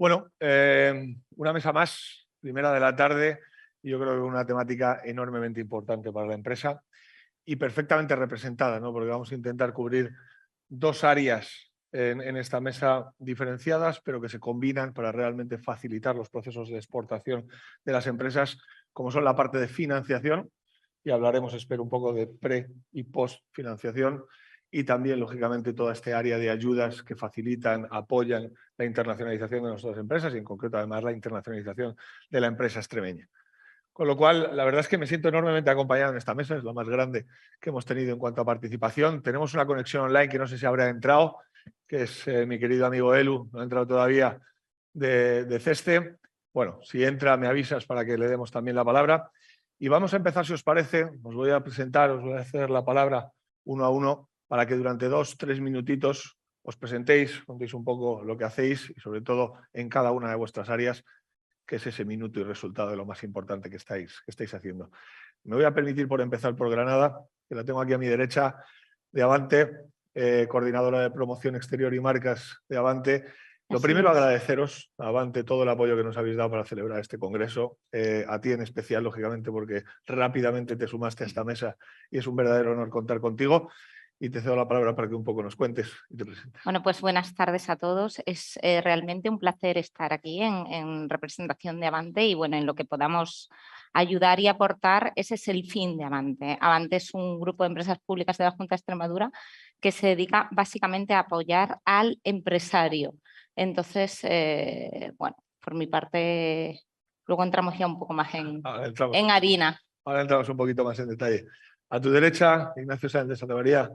Bueno, una mesa más, primera de la tarde, y yo creo que una temática enormemente importante para la empresa y perfectamente representada, ¿no? Porque vamos a intentar cubrir dos áreas en esta mesa diferenciadas, pero que se combinan para realmente facilitar los procesos de exportación de las empresas, como son la parte de financiación, y hablaremos, espero, un poco de pre y post financiación, y también, lógicamente, toda esta área de ayudas que facilitan, apoyan la internacionalización de nuestras empresas y, en concreto, además, la internacionalización de la empresa extremeña. Con lo cual, la verdad es que me siento enormemente acompañado en esta mesa, es lo más grande que hemos tenido en cuanto a participación. Tenemos una conexión online que no sé si habrá entrado, que es mi querido amigo Elu, no ha entrado todavía, de CESTE. Bueno, si entra me avisas para que le demos también la palabra. Y vamos a empezar, si os parece, os voy a presentar, os voy a hacer la palabra uno a uno para que durante 2-3 minutitos os presentéis, contéis un poco lo que hacéis y sobre todo en cada una de vuestras áreas, que es ese minuto y resultado de lo más importante que estáis haciendo. Me voy a permitir por empezar por Granada, que la tengo aquí a mi derecha, de Avante, coordinadora de promoción exterior y marcas de Avante. Lo primero, agradeceros a Avante todo el apoyo que nos habéis dado para celebrar este congreso, a ti en especial, lógicamente, porque rápidamente te sumaste a esta mesa y es un verdadero honor contar contigo. Y te cedo la palabra para que un poco nos cuentes y te presentes. Bueno, pues buenas tardes a todos. Es realmente un placer estar aquí en representación de Avante y bueno, en lo que podamos ayudar y aportar, ese es el fin de Avante. Avante es un grupo de empresas públicas de la Junta de Extremadura que se dedica básicamente a apoyar al empresario. Entonces, bueno, por mi parte, luego entramos ya un poco más en harina. Ahora entramos un poquito más en detalle. A tu derecha, Ignacio Sáenz de Santamaría,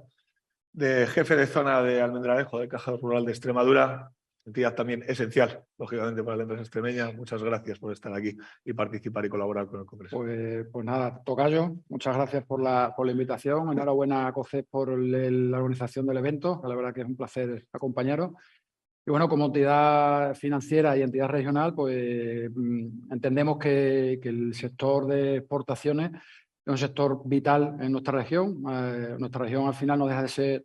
de jefe de zona de Almendralejo, de Caja Rural de Extremadura, entidad también esencial, lógicamente, para la empresa extremeña. Muchas gracias por estar aquí y participar y colaborar con el Congreso. Pues nada, tocayo, muchas gracias por la invitación. Enhorabuena a COCES por la organización del evento, que la verdad que es un placer acompañaros. Y bueno, como entidad financiera y entidad regional, pues entendemos que el sector de exportaciones es un sector vital en nuestra región. Nuestra región al final no deja de ser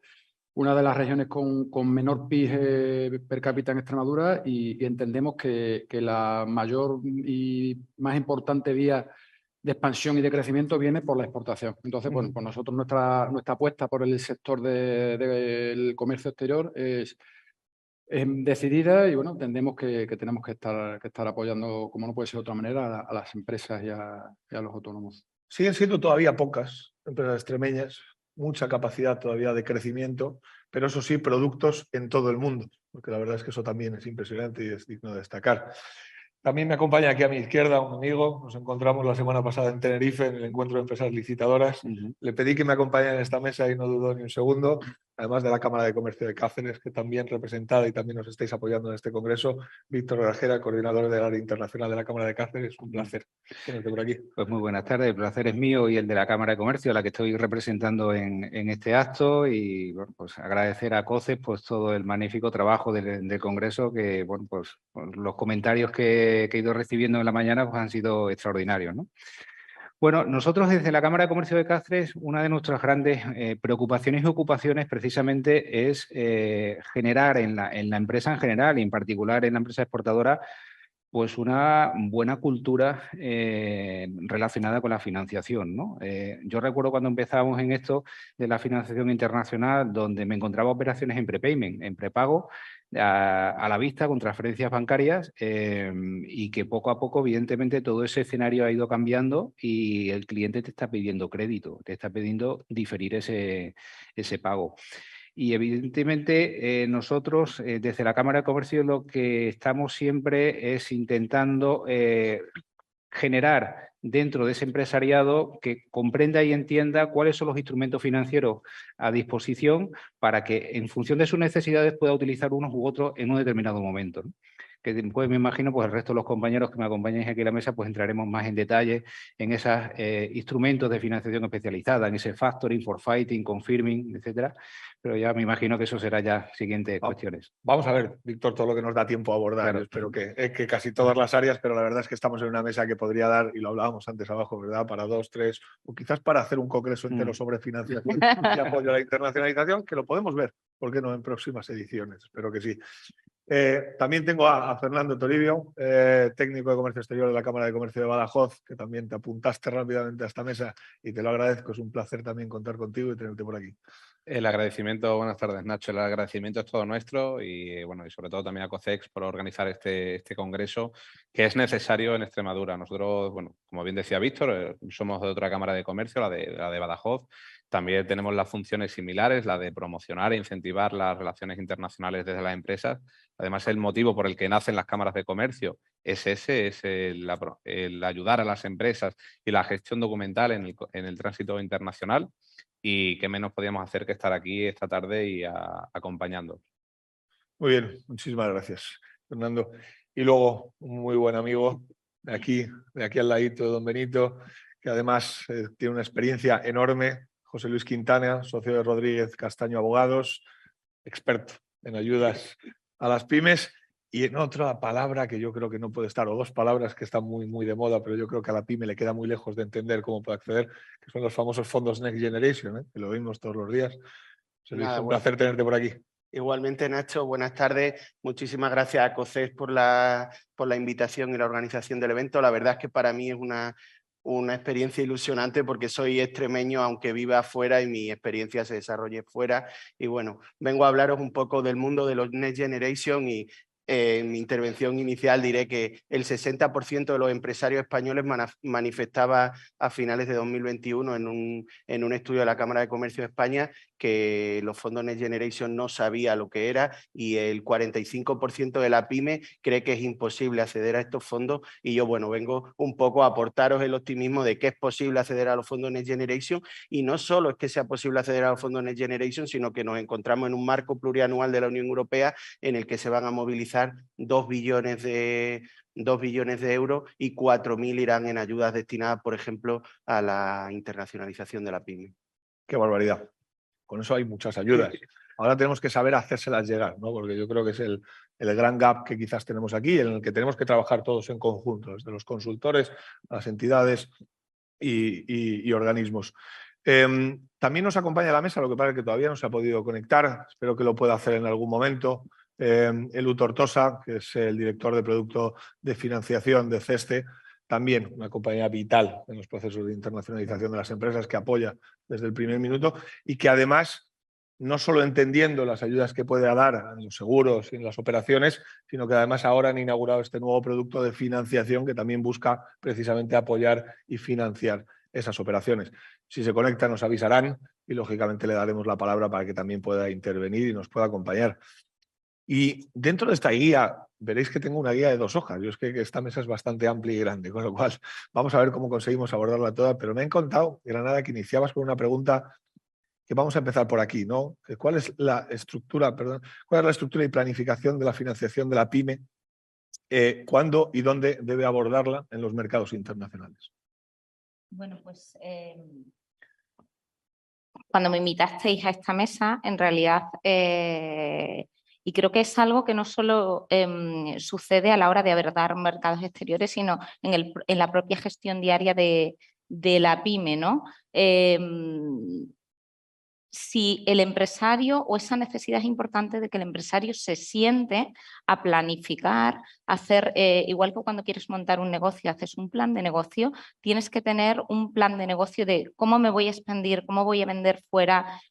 una de las regiones con menor PIB per cápita en Extremadura y entendemos que la mayor y más importante vía de expansión y de crecimiento viene por la exportación. Entonces, bueno, pues nosotros nuestra apuesta por el sector del comercio exterior es decidida y bueno, entendemos que tenemos que estar apoyando, como no puede ser de otra manera, a las empresas y a los autónomos. Siguen siendo todavía pocas empresas extremeñas, mucha capacidad todavía de crecimiento, pero eso sí, productos en todo el mundo, porque la verdad es que eso también es impresionante y es digno de destacar. También me acompaña aquí a mi izquierda un amigo, nos encontramos la semana pasada en Tenerife en el encuentro de empresas licitadoras. Le pedí que me acompañara en esta mesa y no dudó ni un segundo, además de la Cámara de Comercio de Cáceres, que también representada y también nos estáis apoyando en este congreso. Víctor Grajera, coordinador del área internacional de la Cámara de Cáceres, un placer tenerte por aquí. Pues muy buenas tardes, el placer es mío y el de la Cámara de Comercio, a la que estoy representando en este acto, y bueno, pues agradecer a COCES pues todo el magnífico trabajo del congreso, que bueno, pues los comentarios que he ido recibiendo en la mañana pues han sido extraordinarios, ¿no? Bueno, nosotros desde la Cámara de Comercio de Cáceres, una de nuestras grandes preocupaciones y ocupaciones precisamente es generar en la empresa en general y en particular en la empresa exportadora pues una buena cultura relacionada con la financiación, ¿no? Yo recuerdo cuando empezamos en esto de la financiación internacional, donde me encontraba operaciones en prepayment, en prepago, a la vista, con transferencias bancarias, y que poco a poco, evidentemente, todo ese escenario ha ido cambiando y el cliente te está pidiendo crédito, te está pidiendo diferir ese pago. Y evidentemente nosotros desde la Cámara de Comercio lo que estamos siempre es intentando generar dentro de ese empresariado que comprenda y entienda cuáles son los instrumentos financieros a disposición para que en función de sus necesidades pueda utilizar unos u otros en un determinado momento, ¿no? Que después me imagino pues el resto de los compañeros que me acompañáis aquí en la mesa pues entraremos más en detalle en esos instrumentos de financiación especializada, en ese factoring, forfaiting, confirming, etcétera. Pero ya me imagino que eso será ya siguientes cuestiones. Vamos a ver, Víctor, todo lo que nos da tiempo a abordar. Claro. Yo espero que casi todas las áreas, pero la verdad es que estamos en una mesa que podría dar, y lo hablábamos antes abajo, ¿verdad? Para 2, 3, o quizás para hacer un congreso entero sobre financiación y apoyo a la internacionalización, que lo podemos ver, ¿por qué no?, en próximas ediciones. Espero que sí. También tengo a Fernando Toribio, técnico de Comercio Exterior de la Cámara de Comercio de Badajoz, que también te apuntaste rápidamente a esta mesa y te lo agradezco. Es un placer también contar contigo y tenerte por aquí. El agradecimiento, buenas tardes Nacho, el agradecimiento es todo nuestro y bueno, y sobre todo también a COCEX por organizar este congreso que es necesario en Extremadura. Nosotros, bueno, como bien decía Víctor, somos de otra Cámara de Comercio, la de Badajoz. También tenemos las funciones similares, la de promocionar e incentivar las relaciones internacionales desde las empresas. Además, el motivo por el que nacen las cámaras de comercio es ese, es el ayudar a las empresas y la gestión documental en el tránsito internacional. Y qué menos podíamos hacer que estar aquí esta tarde y acompañando. Muy bien, muchísimas gracias, Fernando. Y luego un muy buen amigo de aquí al ladito, don Benito, que además tiene una experiencia enorme, José Luis Quintana, socio de Rodríguez Castaño Abogados, experto en ayudas a las pymes. Y en otra palabra que yo creo que no puede estar, o dos palabras que están muy de moda, pero yo creo que a la pyme le queda muy lejos de entender cómo puede acceder, que son los famosos fondos Next Generation, que lo vimos todos los días. Es un placer tenerte por aquí. Igualmente, Nacho, buenas tardes. Muchísimas gracias a COCEX por la invitación y la organización del evento. La verdad es que para mí es una experiencia ilusionante porque soy extremeño, aunque viva afuera y mi experiencia se desarrolle fuera. Y bueno, vengo a hablaros un poco del mundo de los Next Generation y en mi intervención inicial diré que el 60% de los empresarios españoles manifestaba a finales de 2021 en un estudio de la Cámara de Comercio de España que los fondos Next Generation no sabía lo que era y el 45% de la pyme cree que es imposible acceder a estos fondos y yo, bueno, vengo un poco a aportaros el optimismo de que es posible acceder a los fondos Next Generation y no solo es que sea posible acceder a los fondos Next Generation, sino que nos encontramos en un marco plurianual de la Unión Europea en el que se van a movilizar 2 billones de euros y 4.000 irán en ayudas destinadas, por ejemplo, a la internacionalización de la pyme. Qué barbaridad. Con eso hay muchas ayudas. Ahora tenemos que saber hacérselas llegar, ¿no? Porque yo creo que es el gran gap que quizás tenemos aquí, en el que tenemos que trabajar todos en conjunto, desde los consultores, las entidades y organismos. También nos acompaña a la mesa, lo que pasa es que todavía no se ha podido conectar, espero que lo pueda hacer en algún momento, Elu Tortosa, que es el director de producto de financiación de CESTE, también una compañía vital en los procesos de internacionalización de las empresas que apoya desde el primer minuto y que además, no solo entendiendo las ayudas que puede dar en los seguros y en las operaciones, sino que además ahora han inaugurado este nuevo producto de financiación que también busca precisamente apoyar y financiar esas operaciones. Si se conecta nos avisarán y lógicamente le daremos la palabra para que también pueda intervenir y nos pueda acompañar. Y dentro de esta guía, veréis que tengo una guía de 2 hojas. Yo es que esta mesa es bastante amplia y grande, con lo cual vamos a ver cómo conseguimos abordarla toda. Pero me han contado, Granada, que iniciabas con una pregunta que vamos a empezar por aquí, ¿no? ¿Cuál es la estructura, cuál es la estructura y planificación de la financiación de la pyme? ¿Cuándo y dónde debe abordarla en los mercados internacionales? Bueno, pues cuando me invitasteis a esta mesa, en realidad, y creo que es algo que no solo sucede a la hora de abordar mercados exteriores, sino en la propia gestión diaria de la pyme, ¿no? Si el empresario o esa necesidad es importante de que el empresario se siente a planificar, hacer, igual que cuando quieres montar un negocio, haces un plan de negocio, tienes que tener un plan de negocio de cómo me voy a expandir, cómo voy a vender fuera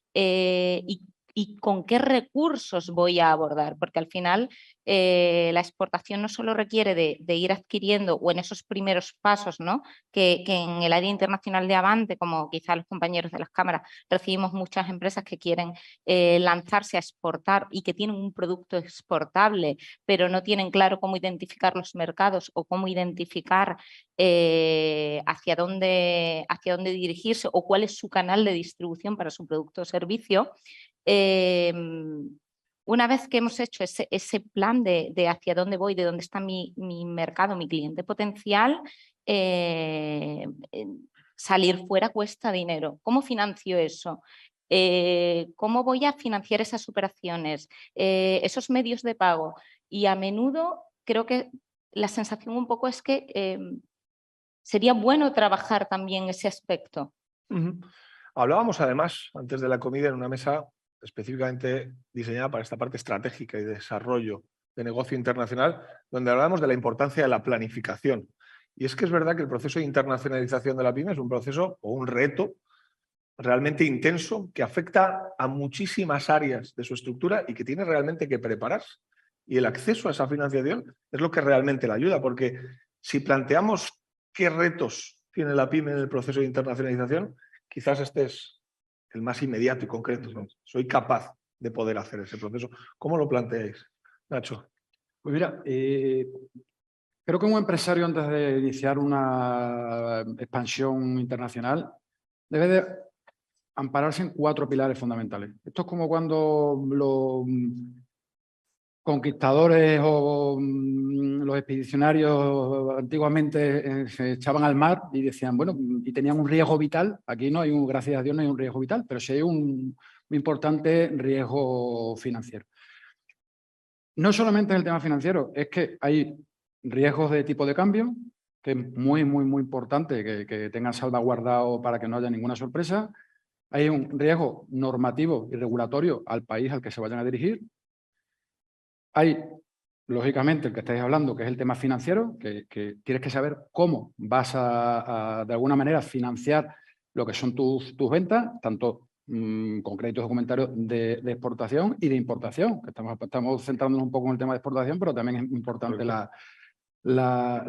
y con qué recursos voy a abordar, porque al final la exportación no solo requiere de ir adquiriendo o en esos primeros pasos, ¿no? que en el área internacional de Avante, como quizá los compañeros de las cámaras, recibimos muchas empresas que quieren lanzarse a exportar y que tienen un producto exportable, pero no tienen claro cómo identificar los mercados o cómo identificar hacia dónde dirigirse o cuál es su canal de distribución para su producto o servicio. Una vez que hemos hecho ese plan de hacia dónde voy, de dónde está mi mercado, mi cliente potencial, salir fuera cuesta dinero. ¿Cómo financio eso? ¿Cómo voy a financiar esas operaciones? Esos medios de pago. Y a menudo creo que la sensación un poco es que sería bueno trabajar también ese aspecto. Hablábamos además antes de la comida en una mesa específicamente diseñada para esta parte estratégica y de desarrollo de negocio internacional, donde hablamos de la importancia de la planificación. Y es que es verdad que el proceso de internacionalización de la pyme es un proceso o un reto realmente intenso que afecta a muchísimas áreas de su estructura y que tiene realmente que prepararse. Y el acceso a esa financiación es lo que realmente la ayuda, porque si planteamos qué retos tiene la pyme en el proceso de internacionalización, quizás este es el más inmediato y concreto, ¿no? Soy capaz de poder hacer ese proceso. ¿Cómo lo planteáis, Nacho? Pues mira, creo que un empresario, antes de iniciar una expansión internacional, debe de ampararse en 4 pilares fundamentales. Esto es como cuando los conquistadores o los expedicionarios antiguamente se echaban al mar y decían, bueno, y tenían un riesgo vital. Aquí no hay gracias a Dios, no hay un riesgo vital, pero sí hay un importante riesgo financiero. No solamente en el tema financiero, es que hay riesgos de tipo de cambio, que es muy, muy, muy importante que tengan salvaguardado para que no haya ninguna sorpresa. Hay un riesgo normativo y regulatorio al país al que se vayan a dirigir. Hay, lógicamente, el que estáis hablando, que es el tema financiero, que tienes que saber cómo vas a de alguna manera, financiar lo que son tus ventas, tanto con créditos documentarios de exportación y de importación, que estamos centrándonos un poco en el tema de exportación, pero también es importante la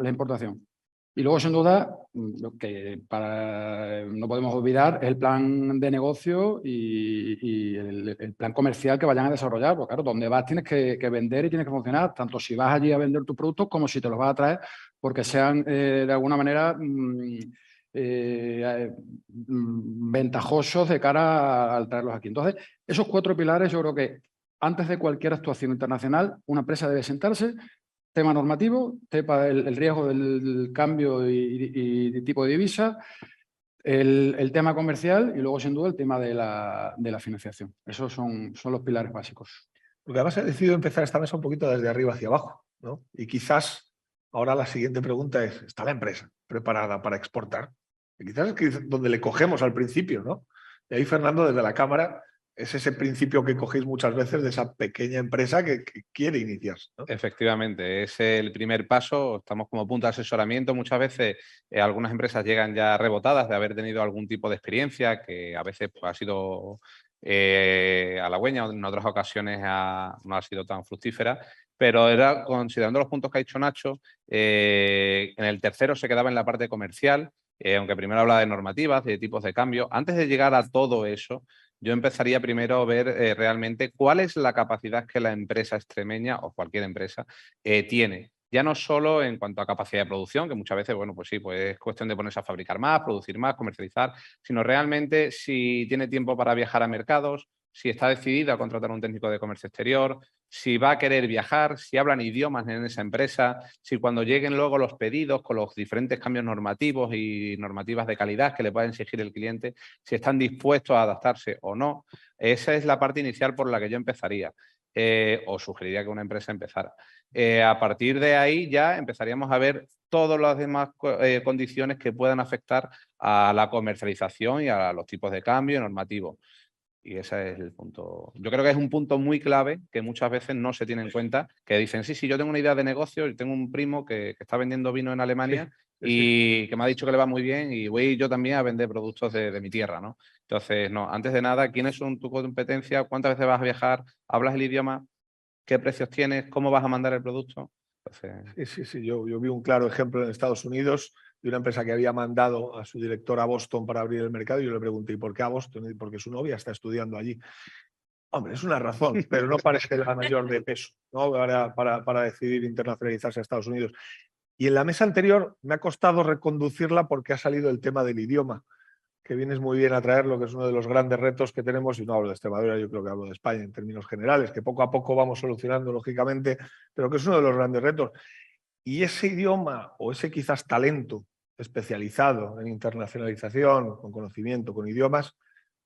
importación. Y luego, sin duda, lo que no podemos olvidar es el plan de negocio y el plan comercial que vayan a desarrollar. Porque claro, donde vas tienes que vender y tienes que funcionar, tanto si vas allí a vender tus productos como si te los vas a traer, porque sean de alguna manera ventajosos de cara al traerlos aquí. Entonces, esos 4 pilares, yo creo que antes de cualquier actuación internacional, una empresa debe sentarse. Tema normativo, el riesgo del cambio y de tipo de divisa, el tema comercial y luego, sin duda, el tema de la financiación. Esos son los pilares básicos. Porque además he decidido empezar esta mesa un poquito desde arriba hacia abajo, ¿no? Y quizás ahora la siguiente pregunta es, ¿está la empresa preparada para exportar? Y quizás es donde le cogemos al principio, ¿no? Y ahí, Fernando, desde la Cámara, es ese principio que cogéis muchas veces de esa pequeña empresa que quiere iniciarse, ¿no? Efectivamente, es el primer paso. Estamos como punto de asesoramiento. Muchas veces algunas empresas llegan ya rebotadas de haber tenido algún tipo de experiencia que a veces pues, ha sido halagüeña, en otras ocasiones no ha sido tan fructífera. Pero era, considerando los puntos que ha dicho Nacho, en el tercero se quedaba en la parte comercial, aunque primero hablaba de normativas, de tipos de cambio. Antes de llegar a todo eso, yo empezaría primero a ver realmente cuál es la capacidad que la empresa extremeña o cualquier empresa tiene. Ya no solo en cuanto a capacidad de producción, que muchas veces, bueno, pues sí, pues es cuestión de ponerse a fabricar más, producir más, comercializar, sino realmente si tiene tiempo para viajar a mercados, si está decidida a contratar a un técnico de comercio exterior, si va a querer viajar, si hablan idiomas en esa empresa, si cuando lleguen luego los pedidos con los diferentes cambios normativos y normativas de calidad que le pueda exigir el cliente, si están dispuestos a adaptarse o no. Esa es la parte inicial por la que yo empezaría o sugeriría que una empresa empezara. A partir de ahí ya empezaríamos a ver todas las demás condiciones que puedan afectar a la comercialización y a los tipos de cambio normativo. Y ese es el punto. Yo creo que es un punto muy clave que muchas veces no se tiene en cuenta, que dicen, sí, yo tengo una idea de negocio, yo tengo un primo que está vendiendo vino en Alemania y que me ha dicho que le va muy bien y voy yo también a vender productos de mi tierra, ¿no? Entonces, no, antes de nada, ¿quiénes son tu competencia? ¿Cuántas veces vas a viajar? ¿Hablas el idioma? ¿Qué precios tienes? ¿Cómo vas a mandar el producto? Entonces... Sí. Yo vi un claro ejemplo en Estados Unidos de una empresa que había mandado a su director a Boston para abrir el mercado y yo le pregunté, ¿y por qué a Boston? Y porque su novia está estudiando allí. Hombre, es una razón, pero no parece la mayor de peso, ¿no? para decidir internacionalizarse a Estados Unidos. Y en la mesa anterior me ha costado reconducirla porque ha salido el tema del idioma, que vienes muy bien a traerlo, que es uno de los grandes retos que tenemos, y no hablo de Extremadura, yo creo que hablo de España en términos generales, que poco a poco vamos solucionando, lógicamente, pero que es uno de los grandes retos. Y ese idioma o ese quizás talento especializado en internacionalización, con conocimiento, con idiomas,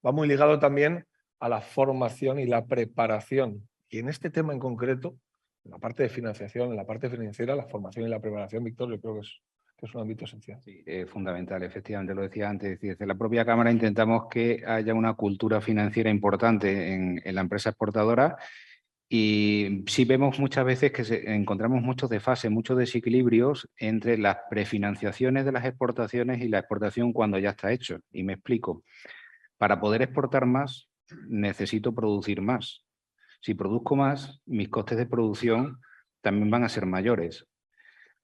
va muy ligado también a la formación y la preparación. Y en este tema en concreto, en la parte de financiación, en la parte financiera, la formación y la preparación, Víctor, yo creo que es un ámbito esencial. Sí, es fundamental, efectivamente, lo decía antes. Desde la propia Cámara intentamos que haya una cultura financiera importante en la empresa exportadora Y sí vemos muchas veces que encontramos muchos desfases, muchos desequilibrios entre las prefinanciaciones de las exportaciones y la exportación cuando ya está hecho. Y me explico. Para poder exportar más, necesito producir más. Si produzco más, mis costes de producción también van a ser mayores.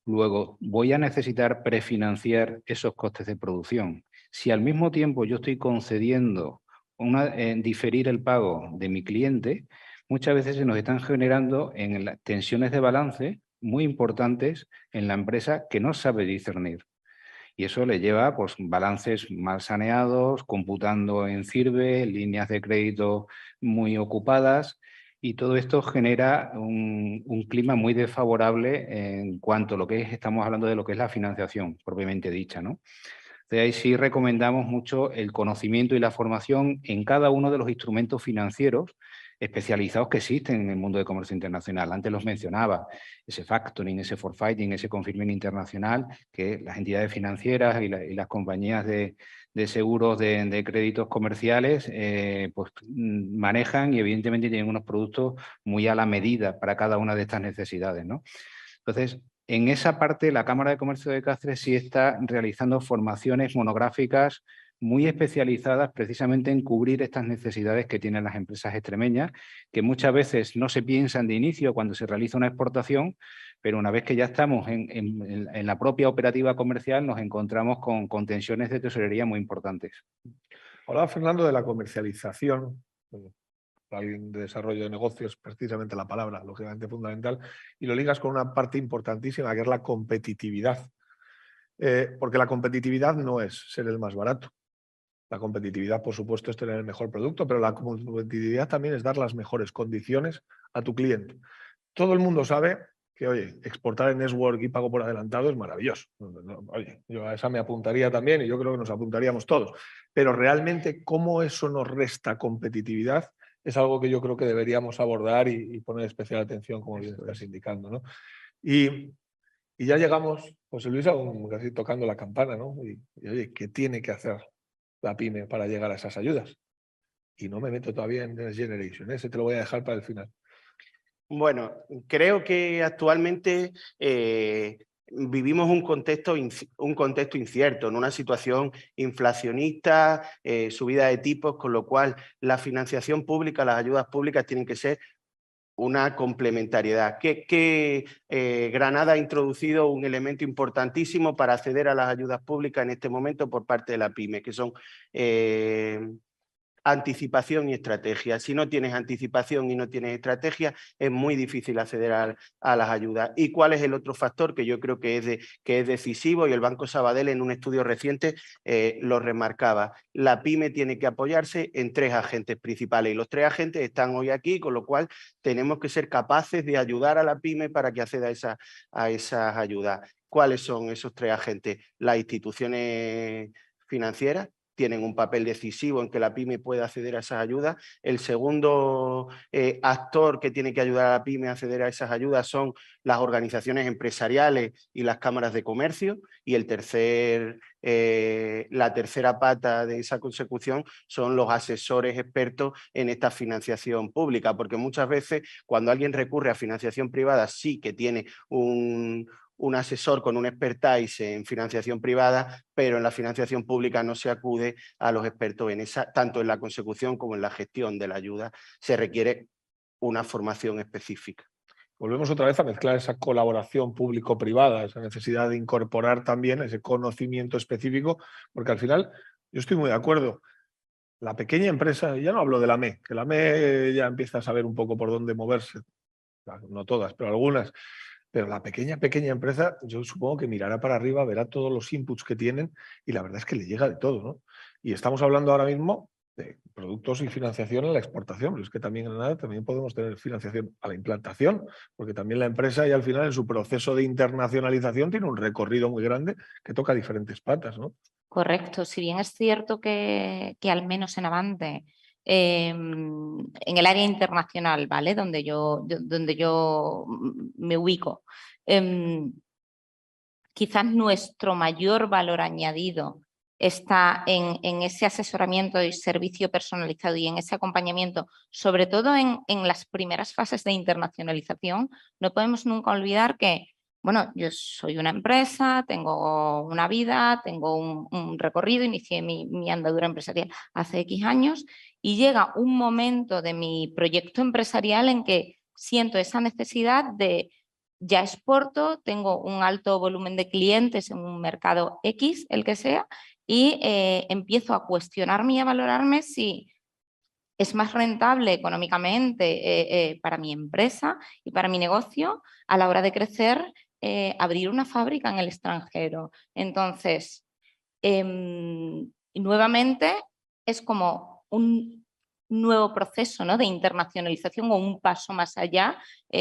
Luego, voy a necesitar prefinanciar esos costes de producción. Si al mismo tiempo yo estoy concediendo diferir el pago de mi cliente, muchas veces se nos están generando tensiones de balance muy importantes en la empresa que no sabe discernir. Y eso le lleva pues, balances mal saneados, computando en CIRBE, líneas de crédito muy ocupadas, y todo esto genera un clima muy desfavorable en cuanto a lo que estamos hablando de lo que es la financiación propiamente dicha, ¿no? De ahí sí recomendamos mucho el conocimiento y la formación en cada uno de los instrumentos financieros especializados que existen en el mundo de comercio internacional. Antes los mencionaba, ese factoring, ese forfaiting, ese confirming internacional, que las entidades financieras y las compañías de seguros de créditos comerciales pues, manejan y evidentemente tienen unos productos muy a la medida para cada una de estas necesidades, ¿no? Entonces, en esa parte, la Cámara de Comercio de Cáceres sí está realizando formaciones monográficas muy especializadas precisamente en cubrir estas necesidades que tienen las empresas extremeñas, que muchas veces no se piensan de inicio cuando se realiza una exportación, pero una vez que ya estamos en la propia operativa comercial nos encontramos con tensiones de tesorería muy importantes. Hablaba Fernando de la comercialización. Alguien de desarrollo de negocios, precisamente la palabra, lógicamente fundamental, y lo ligas con una parte importantísima que es la competitividad. Porque la competitividad no es ser el más barato. La competitividad, por supuesto, es tener el mejor producto, pero la competitividad también es dar las mejores condiciones a tu cliente. Todo el mundo sabe que, oye, exportar en network y pago por adelantado es maravilloso. Oye, yo a esa me apuntaría también y yo creo que nos apuntaríamos todos. Pero realmente, cómo eso nos resta competitividad es algo que yo creo que deberíamos abordar y poner especial atención, como bien estás indicando, ¿no? Y ya llegamos, José Luis, casi tocando la campana, ¿no? Y oye, ¿qué tiene que hacer la pyme para llegar a esas ayudas? Y no me meto todavía en Next Generation, ese te lo voy a dejar para el final. Bueno, creo que actualmente vivimos un contexto incierto, en una situación inflacionista, subida de tipos, con lo cual la financiación pública, las ayudas públicas tienen que ser una complementariedad. Granada ha introducido un elemento importantísimo para acceder a las ayudas públicas en este momento por parte de la PYME, que son anticipación y estrategia. Si no tienes anticipación y no tienes estrategia, es muy difícil acceder a las ayudas. ¿Y cuál es el otro factor que yo creo que es decisivo? Y el Banco Sabadell en un estudio reciente lo remarcaba. La PYME tiene que apoyarse en 3 agentes principales y los 3 agentes están hoy aquí, con lo cual tenemos que ser capaces de ayudar a la PYME para que acceda a esas ayudas. ¿Cuáles son esos 3 agentes? Las instituciones financieras tienen un papel decisivo en que la PYME pueda acceder a esas ayudas. El segundo actor que tiene que ayudar a la PYME a acceder a esas ayudas son las organizaciones empresariales y las cámaras de comercio. Y la tercera pata de esa consecución son los asesores expertos en esta financiación pública, porque muchas veces cuando alguien recurre a financiación privada sí que tiene un asesor con un expertise en financiación privada, pero en la financiación pública no se acude a los expertos en esa, tanto en la consecución como en la gestión de la ayuda. Se requiere una formación específica. Volvemos otra vez a mezclar esa colaboración público-privada, esa necesidad de incorporar también ese conocimiento específico, porque al final yo estoy muy de acuerdo. La pequeña empresa, ya no hablo de la ME, que la ME ya empieza a saber un poco por dónde moverse, no todas, pero algunas. Pero la pequeña empresa, yo supongo que mirará para arriba, verá todos los inputs que tienen y la verdad es que le llega de todo, ¿no? Y estamos hablando ahora mismo de productos y financiación en la exportación, pero es que también en Granada también podemos tener financiación a la implantación, porque también la empresa y al final en su proceso de internacionalización tiene un recorrido muy grande que toca diferentes patas, ¿no? Correcto. Si bien es cierto que al menos en Avante, en el área internacional, ¿vale? Donde yo me ubico, quizás nuestro mayor valor añadido está en ese asesoramiento y servicio personalizado y en ese acompañamiento, sobre todo en las primeras fases de internacionalización. No podemos nunca olvidar que, bueno, yo soy una empresa, tengo una vida, tengo un recorrido, inicié mi andadura empresarial hace X años y llega un momento de mi proyecto empresarial en que siento esa necesidad de ya exporto, tengo un alto volumen de clientes en un mercado X, el que sea, y empiezo a cuestionarme y a valorarme si es más rentable económicamente para mi empresa y para mi negocio a la hora de crecer, abrir una fábrica en el extranjero. Entonces, nuevamente es como un nuevo proceso, ¿no?, de internacionalización o un paso más allá.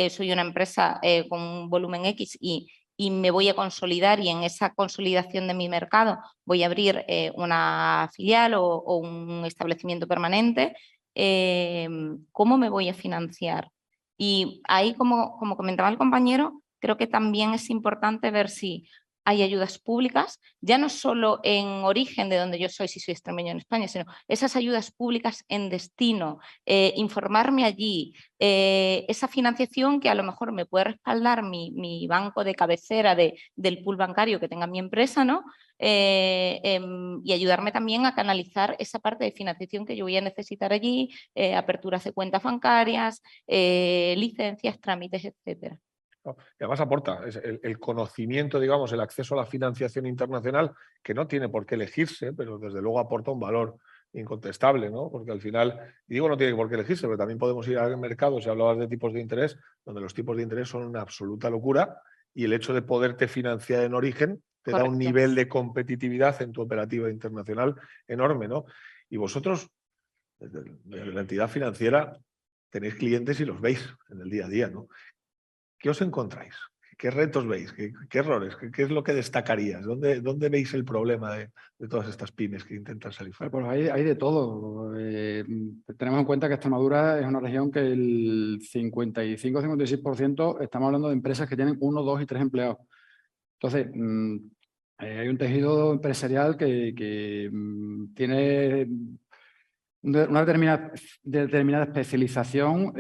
Soy una empresa con un volumen X y me voy a consolidar, y en esa consolidación de mi mercado voy a abrir una filial o un establecimiento permanente. ¿Cómo me voy a financiar? Y ahí, como comentaba el compañero, creo que también es importante ver si hay ayudas públicas, ya no solo en origen de donde yo soy, si soy extremeño en España, sino esas ayudas públicas en destino, informarme allí, esa financiación que a lo mejor me puede respaldar mi banco de cabecera del pool bancario que tenga mi empresa, ¿no? Y ayudarme también a canalizar esa parte de financiación que yo voy a necesitar allí, aperturas de cuentas bancarias, licencias, trámites, etcétera. Y además aporta el conocimiento, digamos, el acceso a la financiación internacional, que no tiene por qué elegirse, pero desde luego aporta un valor incontestable, ¿no? Porque al final, y digo no tiene por qué elegirse, pero también podemos ir al mercado, si hablabas de tipos de interés, donde los tipos de interés son una absoluta locura, y el hecho de poderte financiar en origen te da un nivel de competitividad en tu operativa internacional enorme, ¿no? Y vosotros, desde la entidad financiera, tenéis clientes y los veis en el día a día, ¿no? ¿Qué os encontráis? ¿Qué retos veis? ¿Qué errores? ¿Qué es lo que destacarías? ¿Dónde veis el problema de todas estas pymes que intentan salir fuera? Pues hay de todo. Tenemos en cuenta que Extremadura es una región que el 55-56% estamos hablando de empresas que tienen 1, 2 y 3 empleados. Entonces, hay un tejido empresarial que tiene una determinada especialización.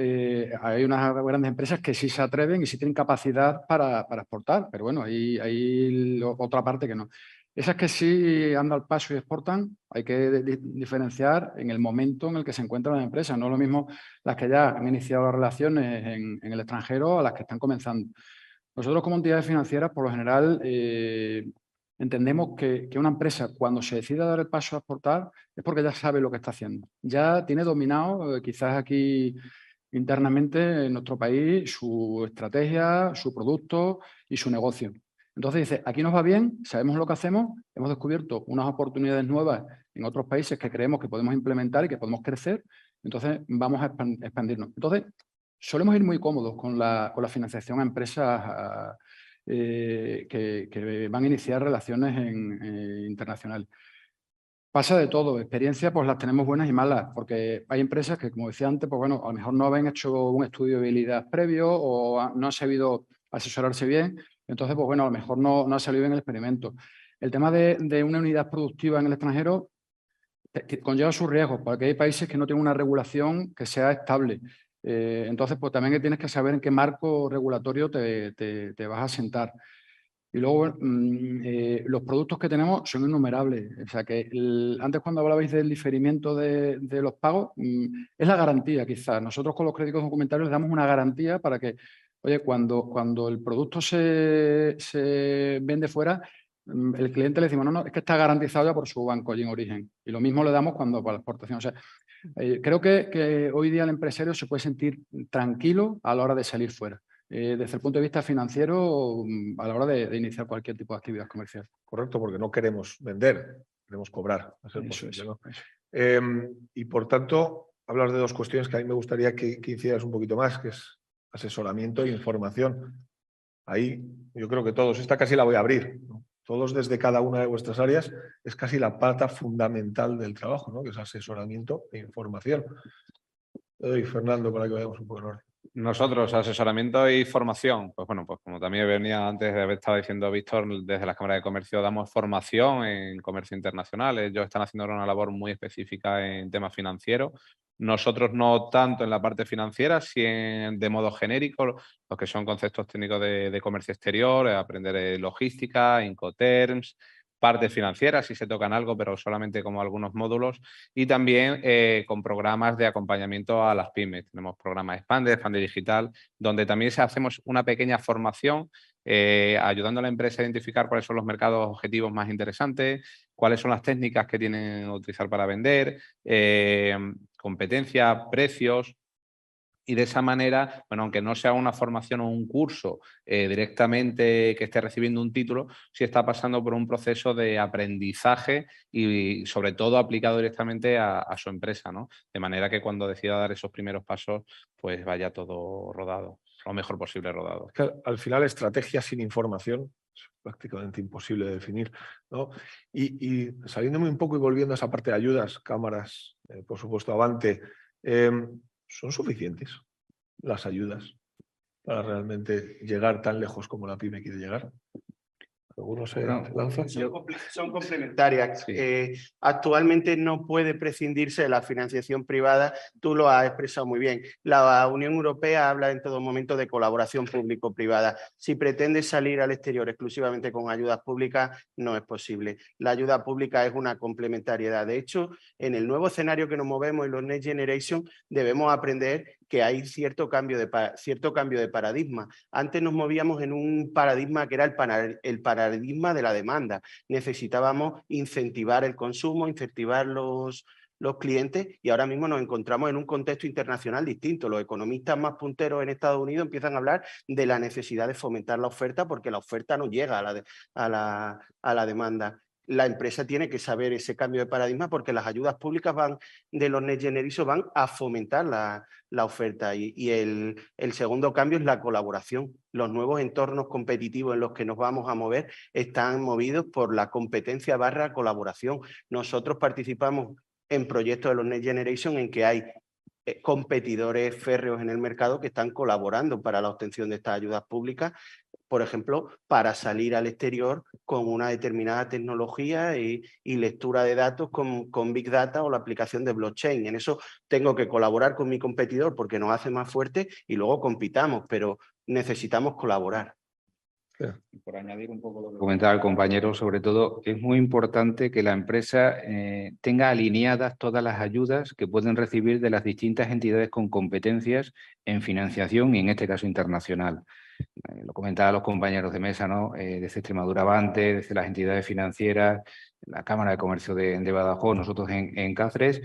Hay unas grandes empresas que sí se atreven y sí tienen capacidad para exportar, pero bueno, hay otra parte que no. Esas que sí andan al paso y exportan, hay que diferenciar en el momento en el que se encuentran las empresas. No es lo mismo las que ya han iniciado las relaciones en el extranjero a las que están comenzando. Nosotros como entidades financieras, por lo general, entendemos que una empresa, cuando se decide dar el paso a exportar, es porque ya sabe lo que está haciendo. Ya tiene dominado, quizás aquí internamente en nuestro país, su estrategia, su producto y su negocio. Entonces dice, aquí nos va bien, sabemos lo que hacemos, hemos descubierto unas oportunidades nuevas en otros países que creemos que podemos implementar y que podemos crecer, entonces vamos a expandirnos. Entonces, solemos ir muy cómodos con la financiación a empresas que van a iniciar relaciones internacionales. Pasa de todo, experiencias pues las tenemos buenas y malas, porque hay empresas que, como decía antes, pues bueno, a lo mejor no habían hecho un estudio de viabilidad previo o no han sabido asesorarse bien, entonces pues bueno, a lo mejor no ha salido bien el experimento. El tema de una unidad productiva en el extranjero conlleva sus riesgos, porque hay países que no tienen una regulación que sea estable. Entonces, pues también tienes que saber en qué marco regulatorio te vas a sentar. Y luego, los productos que tenemos son innumerables. O sea que antes, cuando hablabais del diferimiento de los pagos, es la garantía, quizás. Nosotros con los créditos documentarios les damos una garantía para que, oye, cuando el producto se vende fuera, el cliente le decimos, no, es que está garantizado ya por su banco allí en origen. Y lo mismo le damos cuando para la exportación. O sea, creo que hoy día el empresario se puede sentir tranquilo a la hora de salir fuera. Desde el punto de vista financiero, a la hora de iniciar cualquier tipo de actividad comercial. Correcto, porque no queremos vender, queremos cobrar. ¿No? Y por tanto, hablas de dos cuestiones que a mí me gustaría que incidas un poquito más, que es asesoramiento e información. Ahí yo creo que todos, esta casi la voy a abrir, ¿no? Todos desde cada una de vuestras áreas, es casi la pata fundamental del trabajo, ¿no? Que es asesoramiento e información. Le doy, Fernando, para que vayamos un poco en orden. Nosotros, asesoramiento y formación, pues bueno, pues como también venía antes de haber estado diciendo Víctor, desde las cámaras de comercio damos formación en comercio internacional. Ellos están haciendo una labor muy específica en temas financieros. Nosotros no tanto en la parte financiera, sí de modo genérico, los que son conceptos técnicos de comercio exterior, aprender logística, Incoterms, parte financiera, si se tocan algo, pero solamente como algunos módulos, y también con programas de acompañamiento a las pymes. Tenemos programas Expande Digital, donde también hacemos una pequeña formación ayudando a la empresa a identificar cuáles son los mercados objetivos más interesantes, cuáles son las técnicas que tienen que utilizar para vender, competencia, precios. Y de esa manera, bueno, aunque no sea una formación o un curso directamente que esté recibiendo un título, sí está pasando por un proceso de aprendizaje y sobre todo aplicado directamente a su empresa, ¿no? De manera que cuando decida dar esos primeros pasos, pues vaya todo rodado, lo mejor posible rodado. Es que al final, estrategia sin información es prácticamente imposible de definir, ¿no? Y saliéndome un poco y volviendo a esa parte de ayudas, cámaras, por supuesto, Avante, ¿son suficientes las ayudas para realmente llegar tan lejos como la pyme quiere llegar? ¿Alguno se lanza? Son complementarias. Sí. Actualmente no puede prescindirse de la financiación privada, tú lo has expresado muy bien. La Unión Europea habla en todo momento de colaboración público-privada. Si pretende salir al exterior exclusivamente con ayudas públicas, no es posible. La ayuda pública es una complementariedad. De hecho, en el nuevo escenario que nos movemos en los Next Generation, debemos aprender que hay cierto cambio de paradigma. Antes nos movíamos en un paradigma que era el paradigma de la demanda. Necesitábamos incentivar el consumo, incentivar los clientes, y ahora mismo nos encontramos en un contexto internacional distinto. Los economistas más punteros en Estados Unidos empiezan a hablar de la necesidad de fomentar la oferta porque la oferta no llega a la demanda. La empresa tiene que saber ese cambio de paradigma porque las ayudas públicas de los Next Generation van a fomentar la oferta y el segundo cambio es la colaboración. Los nuevos entornos competitivos en los que nos vamos a mover están movidos por la competencia / colaboración. Nosotros participamos en proyectos de los Next Generation en que hay competidores férreos en el mercado que están colaborando para la obtención de estas ayudas públicas, por ejemplo, para salir al exterior con una determinada tecnología y lectura de datos con Big Data o la aplicación de blockchain. En eso tengo que colaborar con mi competidor porque nos hace más fuertes y luego compitamos, pero necesitamos colaborar. Por añadir un poco lo que comentaba el compañero, sobre todo es muy importante que la empresa tenga alineadas todas las ayudas que pueden recibir de las distintas entidades con competencias en financiación y en este caso internacional. Lo comentaban los compañeros de mesa, ¿no? Desde Extremadura Avante, desde las entidades financieras, la Cámara de Comercio de Badajoz, nosotros en Cáceres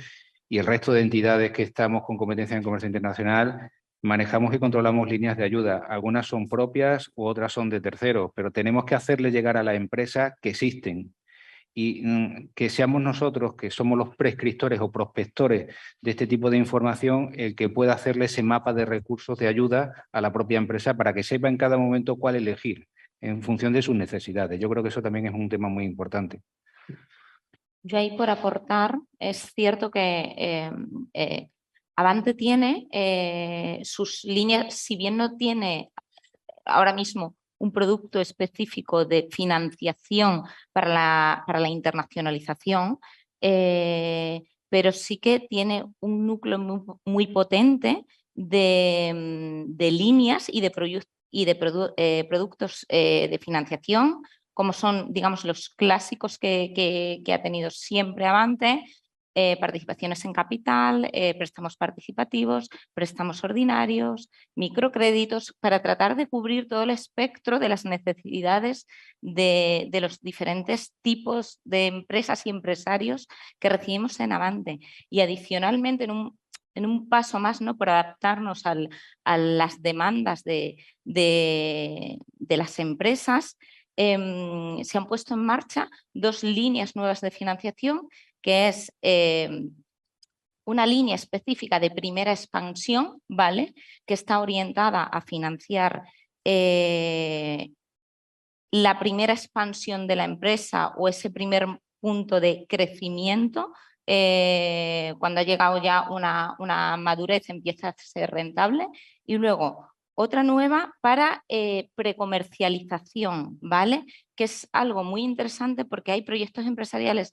y el resto de entidades que estamos con competencia en comercio internacional. Manejamos y controlamos líneas de ayuda. Algunas son propias u otras son de terceros, pero tenemos que hacerle llegar a la empresa que existen y que seamos nosotros, que somos los prescriptores o prospectores de este tipo de información, el que pueda hacerle ese mapa de recursos de ayuda a la propia empresa para que sepa en cada momento cuál elegir en función de sus necesidades. Yo creo que eso también es un tema muy importante. Yo ahí por aportar, es cierto que Avante tiene sus líneas, si bien no tiene ahora mismo un producto específico de financiación para la internacionalización, pero sí que tiene un núcleo muy potente de líneas y de productos de financiación, como son, digamos, los clásicos que ha tenido siempre Avante, participaciones en capital, préstamos participativos, préstamos ordinarios, microcréditos, para tratar de cubrir todo el espectro de las necesidades de los diferentes tipos de empresas y empresarios que recibimos en Avante. Y adicionalmente, en un paso más, ¿no?, por adaptarnos a las demandas de las empresas, se han puesto en marcha 2 líneas nuevas de financiación, que es una línea específica de primera expansión, ¿vale?, que está orientada a financiar la primera expansión de la empresa o ese primer punto de crecimiento cuando ha llegado ya una madurez empieza a ser rentable. Y luego otra nueva para precomercialización, ¿vale? Que es algo muy interesante porque hay proyectos empresariales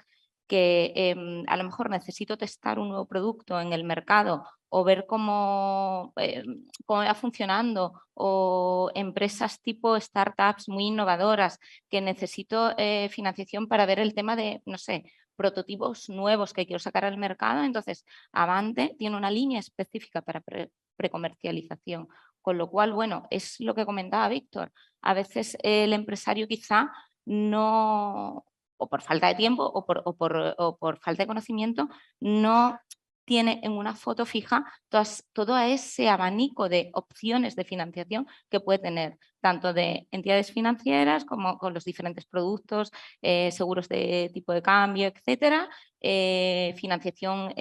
que a lo mejor necesito testar un nuevo producto en el mercado o ver cómo va funcionando, o empresas tipo startups muy innovadoras que necesito financiación para ver el tema de, no sé, prototipos nuevos que quiero sacar al mercado. Entonces, Avante tiene una línea específica para precomercialización, con lo cual, bueno, es lo que comentaba Víctor. A veces el empresario quizá no, o por falta de tiempo o por falta de conocimiento, no tiene en una foto fija todo ese abanico de opciones de financiación que puede tener, tanto de entidades financieras como con los diferentes productos, seguros de tipo de cambio, etcétera, financiación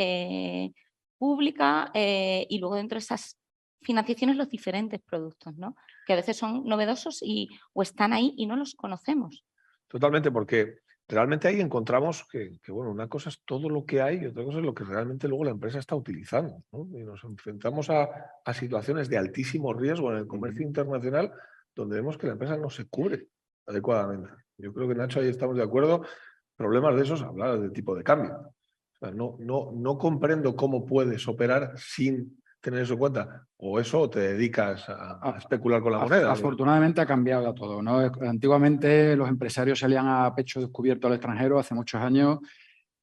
pública, y luego dentro de esas financiaciones los diferentes productos, ¿no? Que a veces son novedosos o están ahí y no los conocemos. Totalmente, porque realmente ahí encontramos que, bueno, una cosa es todo lo que hay y otra cosa es lo que realmente luego la empresa está utilizando, ¿no? Y nos enfrentamos a situaciones de altísimo riesgo en el comercio internacional donde vemos que la empresa no se cubre adecuadamente. Yo creo que, Nacho, ahí estamos de acuerdo. Problemas de esos, hablar del tipo de cambio. O sea, no comprendo cómo puedes operar sin tener eso en cuenta. O eso, o te dedicas a especular con la moneda. Afortunadamente ha cambiado ya todo, ¿no? Antiguamente los empresarios salían a pecho descubierto al extranjero hace muchos años,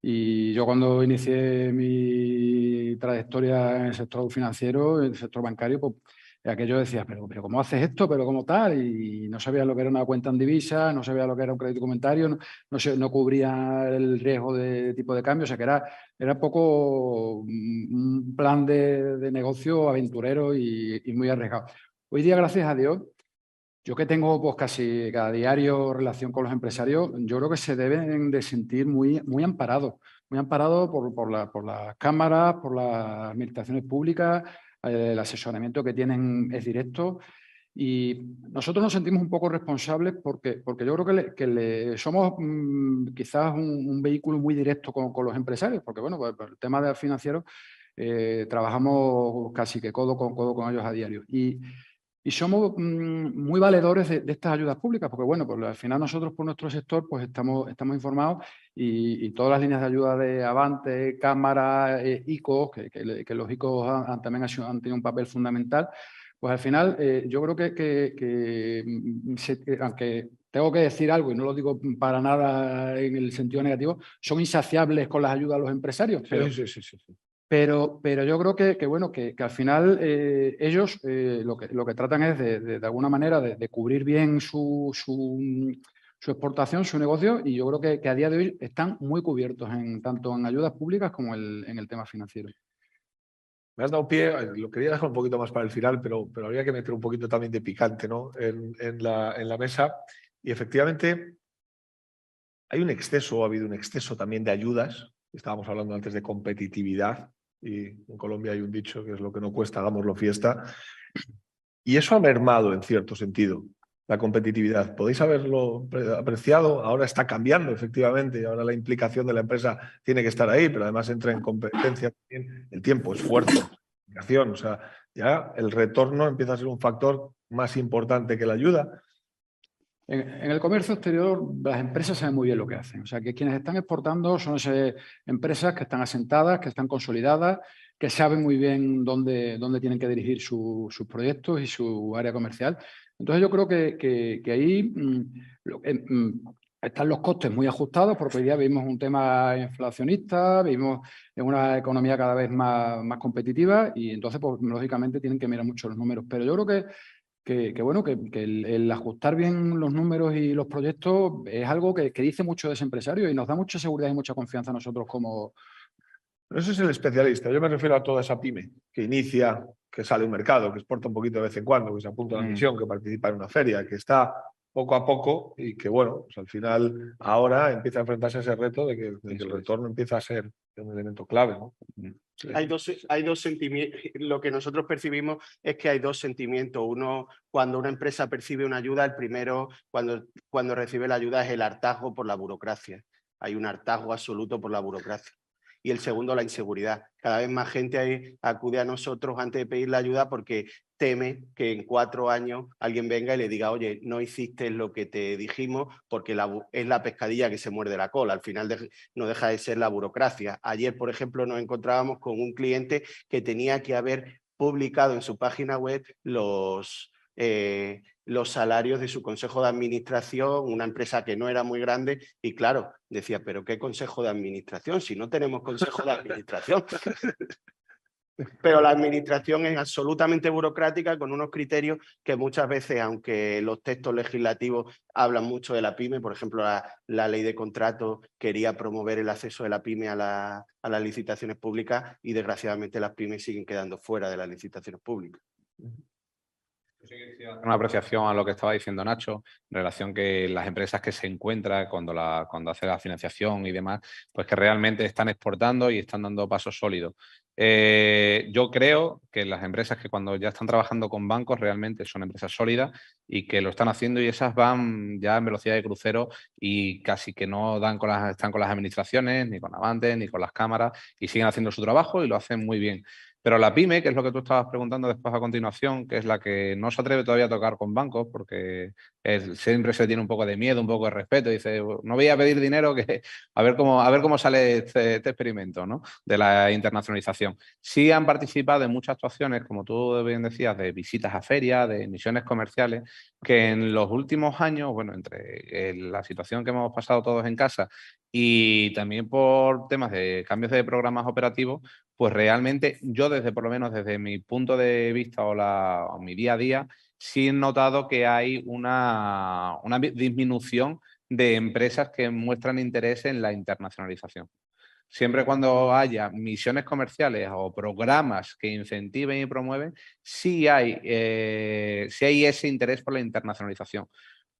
y yo cuando inicié mi trayectoria en el sector financiero, en el sector bancario, pues aquello decía, pero ¿cómo haces esto? ¿Pero cómo tal? Y no sabía lo que era una cuenta en divisa, no sabía lo que era un crédito documentario, no cubría el riesgo de tipo de cambio, o sea que era un poco un plan de negocio aventurero y muy arriesgado. Hoy día, gracias a Dios, yo que tengo pues casi cada diario relación con los empresarios, yo creo que se deben de sentir muy amparados por las cámaras, por las administraciones públicas. El asesoramiento que tienen es directo, y nosotros nos sentimos un poco responsables porque yo creo que somos quizás un vehículo muy directo con los empresarios, porque bueno, pues, el tema de financiero trabajamos casi que codo con ellos a diario. Y somos muy valedores de estas ayudas públicas, porque bueno, pues al final nosotros por nuestro sector pues estamos informados, y todas las líneas de ayuda de Avante, Cámara, ICOs, que los ICOs también han tenido un papel fundamental, pues al final yo creo que aunque tengo que decir algo, y no lo digo para nada en el sentido negativo, son insaciables con las ayudas a los empresarios. Sí. Pero yo creo que al final ellos lo que tratan es de alguna manera de cubrir bien su exportación, su negocio, y yo creo que a día de hoy están muy cubiertos tanto en ayudas públicas como en el tema financiero. Me has dado pie, lo quería dejar un poquito más para el final, pero habría que meter un poquito también de picante, ¿no? en la mesa. Y efectivamente hay un exceso, ha habido un exceso también de ayudas. Estábamos hablando antes de competitividad, y en Colombia hay un dicho que es: lo que no cuesta, hagámoslo fiesta. Y eso ha mermado en cierto sentido la competitividad. Podéis haberlo apreciado, ahora está cambiando efectivamente, y ahora la implicación de la empresa tiene que estar ahí, pero además entra en competencia también el tiempo, esfuerzo, implicación. O sea, ya el retorno empieza a ser un factor más importante que la ayuda. En el comercio exterior las empresas saben muy bien lo que hacen. O sea, que quienes están exportando son esas empresas que están asentadas, que están consolidadas, que saben muy bien dónde tienen que dirigir sus proyectos y su área comercial. Entonces yo creo que ahí están los costes muy ajustados, porque hoy día vivimos un tema inflacionista, vivimos en una economía cada vez más competitiva, y entonces pues, lógicamente tienen que mirar mucho los números. Pero yo creo que el ajustar bien los números y los proyectos es algo que dice mucho de ese empresario y nos da mucha seguridad y mucha confianza a nosotros como... Pero ese es el especialista. Yo me refiero a toda esa pyme que inicia, que sale a un mercado, que exporta un poquito de vez en cuando, que se apunta a una misión, que participa en una feria, que está poco a poco, y que bueno, pues al final ahora empieza a enfrentarse a ese reto de que el retorno empieza a ser un elemento clave, ¿no? Hay dos sentimientos. Lo que nosotros percibimos es que hay dos sentimientos. Uno, cuando una empresa percibe una ayuda, el primero, cuando recibe la ayuda, es el hartazgo por la burocracia. Hay un hartazgo absoluto por la burocracia. Y el segundo, la inseguridad. Cada vez más gente acude a nosotros antes de pedir la ayuda porque teme que en 4 años alguien venga y le diga, oye, no hiciste lo que te dijimos, porque es la pescadilla que se muerde la cola. Al final no deja de ser la burocracia. Ayer, por ejemplo, nos encontrábamos con un cliente que tenía que haber publicado en su página web los salarios de su consejo de administración, una empresa que no era muy grande, y claro, decía, pero ¿qué consejo de administración? Si no tenemos consejo de administración. Pero la administración es absolutamente burocrática, con unos criterios que muchas veces, aunque los textos legislativos hablan mucho de la PYME, por ejemplo, la ley de contrato quería promover el acceso de la PYME a las licitaciones públicas y desgraciadamente las PYMEs siguen quedando fuera de las licitaciones públicas. Una apreciación a lo que estaba diciendo Nacho, en relación que las empresas que se encuentran cuando hace la financiación y demás, pues que realmente están exportando y están dando pasos sólidos. Yo creo que las empresas que cuando ya están trabajando con bancos realmente son empresas sólidas y que lo están haciendo, y esas van ya en velocidad de crucero y casi que no están con las administraciones, ni con Avante, ni con las cámaras, y siguen haciendo su trabajo y lo hacen muy bien. Pero la PYME, que es lo que tú estabas preguntando después a continuación, que es la que no se atreve todavía a tocar con bancos porque siempre se tiene un poco de miedo, un poco de respeto, y dice, no voy a pedir dinero, que a ver cómo sale este experimento, ¿no?, de la internacionalización. Sí han participado en muchas actuaciones, como tú bien decías, de visitas a ferias, de misiones comerciales, que en los últimos años, bueno, entre la situación que hemos pasado todos en casa y también por temas de cambios de programas operativos, pues realmente yo por lo menos desde mi punto de vista o mi día a día, sí he notado que hay una disminución de empresas que muestran interés en la internacionalización. Siempre cuando haya misiones comerciales o programas que incentiven y promueven, sí hay ese interés por la internacionalización.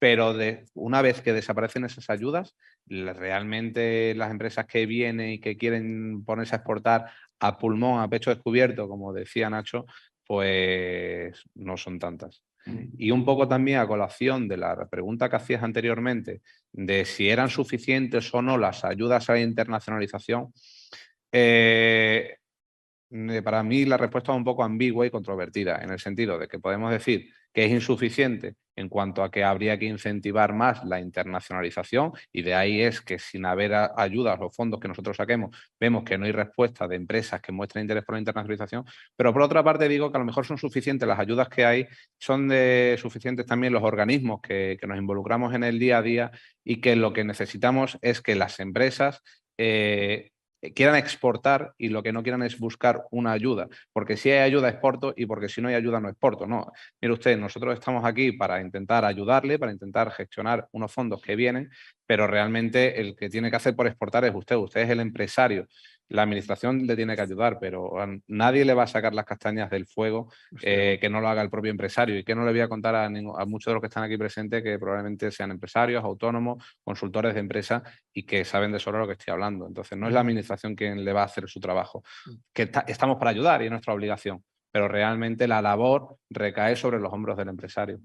Pero una vez que desaparecen esas ayudas, realmente las empresas que vienen y que quieren ponerse a exportar a pulmón, a pecho descubierto, como decía Nacho, pues no son tantas. Y un poco también a colación de la pregunta que hacías anteriormente, de si eran suficientes o no las ayudas a la internacionalización, para mí la respuesta es un poco ambigua y controvertida, en el sentido de que podemos decir que es insuficiente en cuanto a que habría que incentivar más la internacionalización, y de ahí es que sin haber ayudas o fondos que nosotros saquemos, vemos que no hay respuesta de empresas que muestren interés por la internacionalización. Pero por otra parte digo que a lo mejor son suficientes las ayudas que hay, son suficientes también los organismos que nos involucramos en el día a día, y que lo que necesitamos es que las empresas quieran exportar y lo que no quieran es buscar una ayuda, porque si hay ayuda exporto y porque si no hay ayuda no exporto. No, mire usted, nosotros estamos aquí para intentar ayudarle, para intentar gestionar unos fondos que vienen, pero realmente el que tiene que hacer por exportar es usted es el empresario. La administración le tiene que ayudar, pero a nadie le va a sacar las castañas del fuego que no lo haga el propio empresario. Y que no le voy a contar a muchos de los que están aquí presentes, que probablemente sean empresarios, autónomos, consultores de empresas, y que saben de sobra lo que estoy hablando. Entonces no es la administración quien le va a hacer su trabajo, que estamos para ayudar y es nuestra obligación, pero realmente la labor recae sobre los hombros del empresario.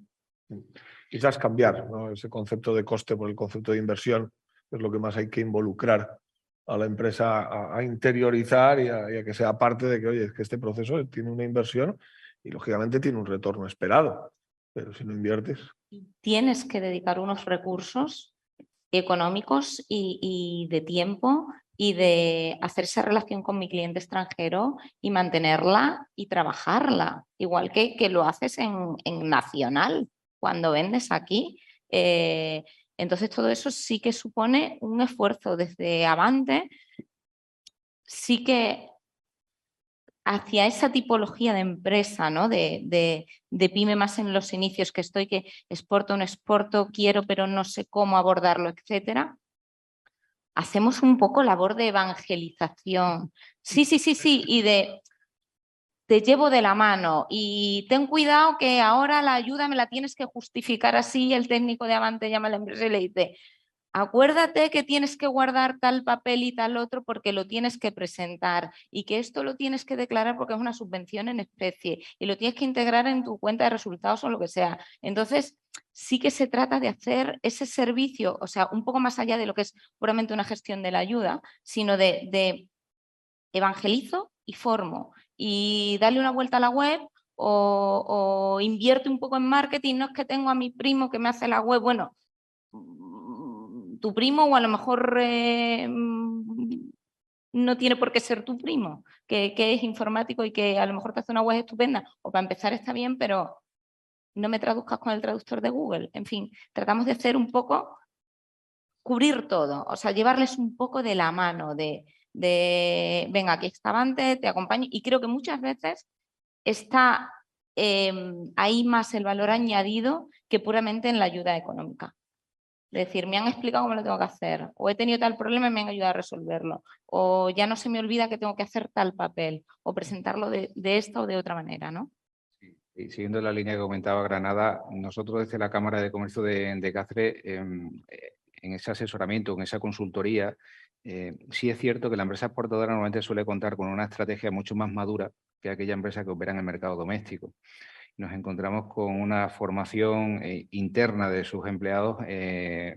Quizás cambiar, ¿no?, ese concepto de coste por el concepto de inversión, es lo que más hay que involucrar a la empresa a interiorizar y a que sea parte de que, oye, es que este proceso tiene una inversión y lógicamente tiene un retorno esperado, pero si no inviertes... Tienes que dedicar unos recursos económicos y de tiempo y de hacer esa relación con mi cliente extranjero y mantenerla y trabajarla, igual que lo haces en nacional cuando vendes aquí. Entonces todo eso sí que supone un esfuerzo desde Avante, sí que hacia esa tipología de empresa, ¿no?, de pyme más en los inicios, que estoy que exporto, no exporto, quiero pero no sé cómo abordarlo, etcétera. Hacemos un poco labor de evangelización. Sí, y de te llevo de la mano y ten cuidado que ahora la ayuda me la tienes que justificar así. El técnico de Avante llama a la empresa y le dice, acuérdate que tienes que guardar tal papel y tal otro porque lo tienes que presentar, y que esto lo tienes que declarar porque es una subvención en especie y lo tienes que integrar en tu cuenta de resultados o lo que sea. Entonces, sí que se trata de hacer ese servicio, o sea, un poco más allá de lo que es puramente una gestión de la ayuda, sino de evangelizo y formo. Y darle una vuelta a la web o invierto un poco en marketing. No es que tengo a mi primo que me hace la web. Bueno, tu primo o a lo mejor no tiene por qué ser tu primo, que es informático y que a lo mejor te hace una web estupenda. O para empezar está bien, pero no me traduzcas con el traductor de Google. En fin, tratamos de hacer un poco, cubrir todo, o sea, llevarles un poco de la mano, de venga, aquí está Avante, te acompaño. Y creo que muchas veces está ahí más el valor añadido que puramente en la ayuda económica. Es decir, me han explicado cómo lo tengo que hacer, o he tenido tal problema y me han ayudado a resolverlo, o ya no se me olvida que tengo que hacer tal papel, o presentarlo de esta o de otra manera, ¿no? Y siguiendo la línea que comentaba Granada, nosotros desde la Cámara de Comercio de Cáceres, en ese asesoramiento, en esa consultoría, sí es cierto que la empresa exportadora normalmente suele contar con una estrategia mucho más madura que aquella empresa que opera en el mercado doméstico. Nos encontramos con una formación interna de sus empleados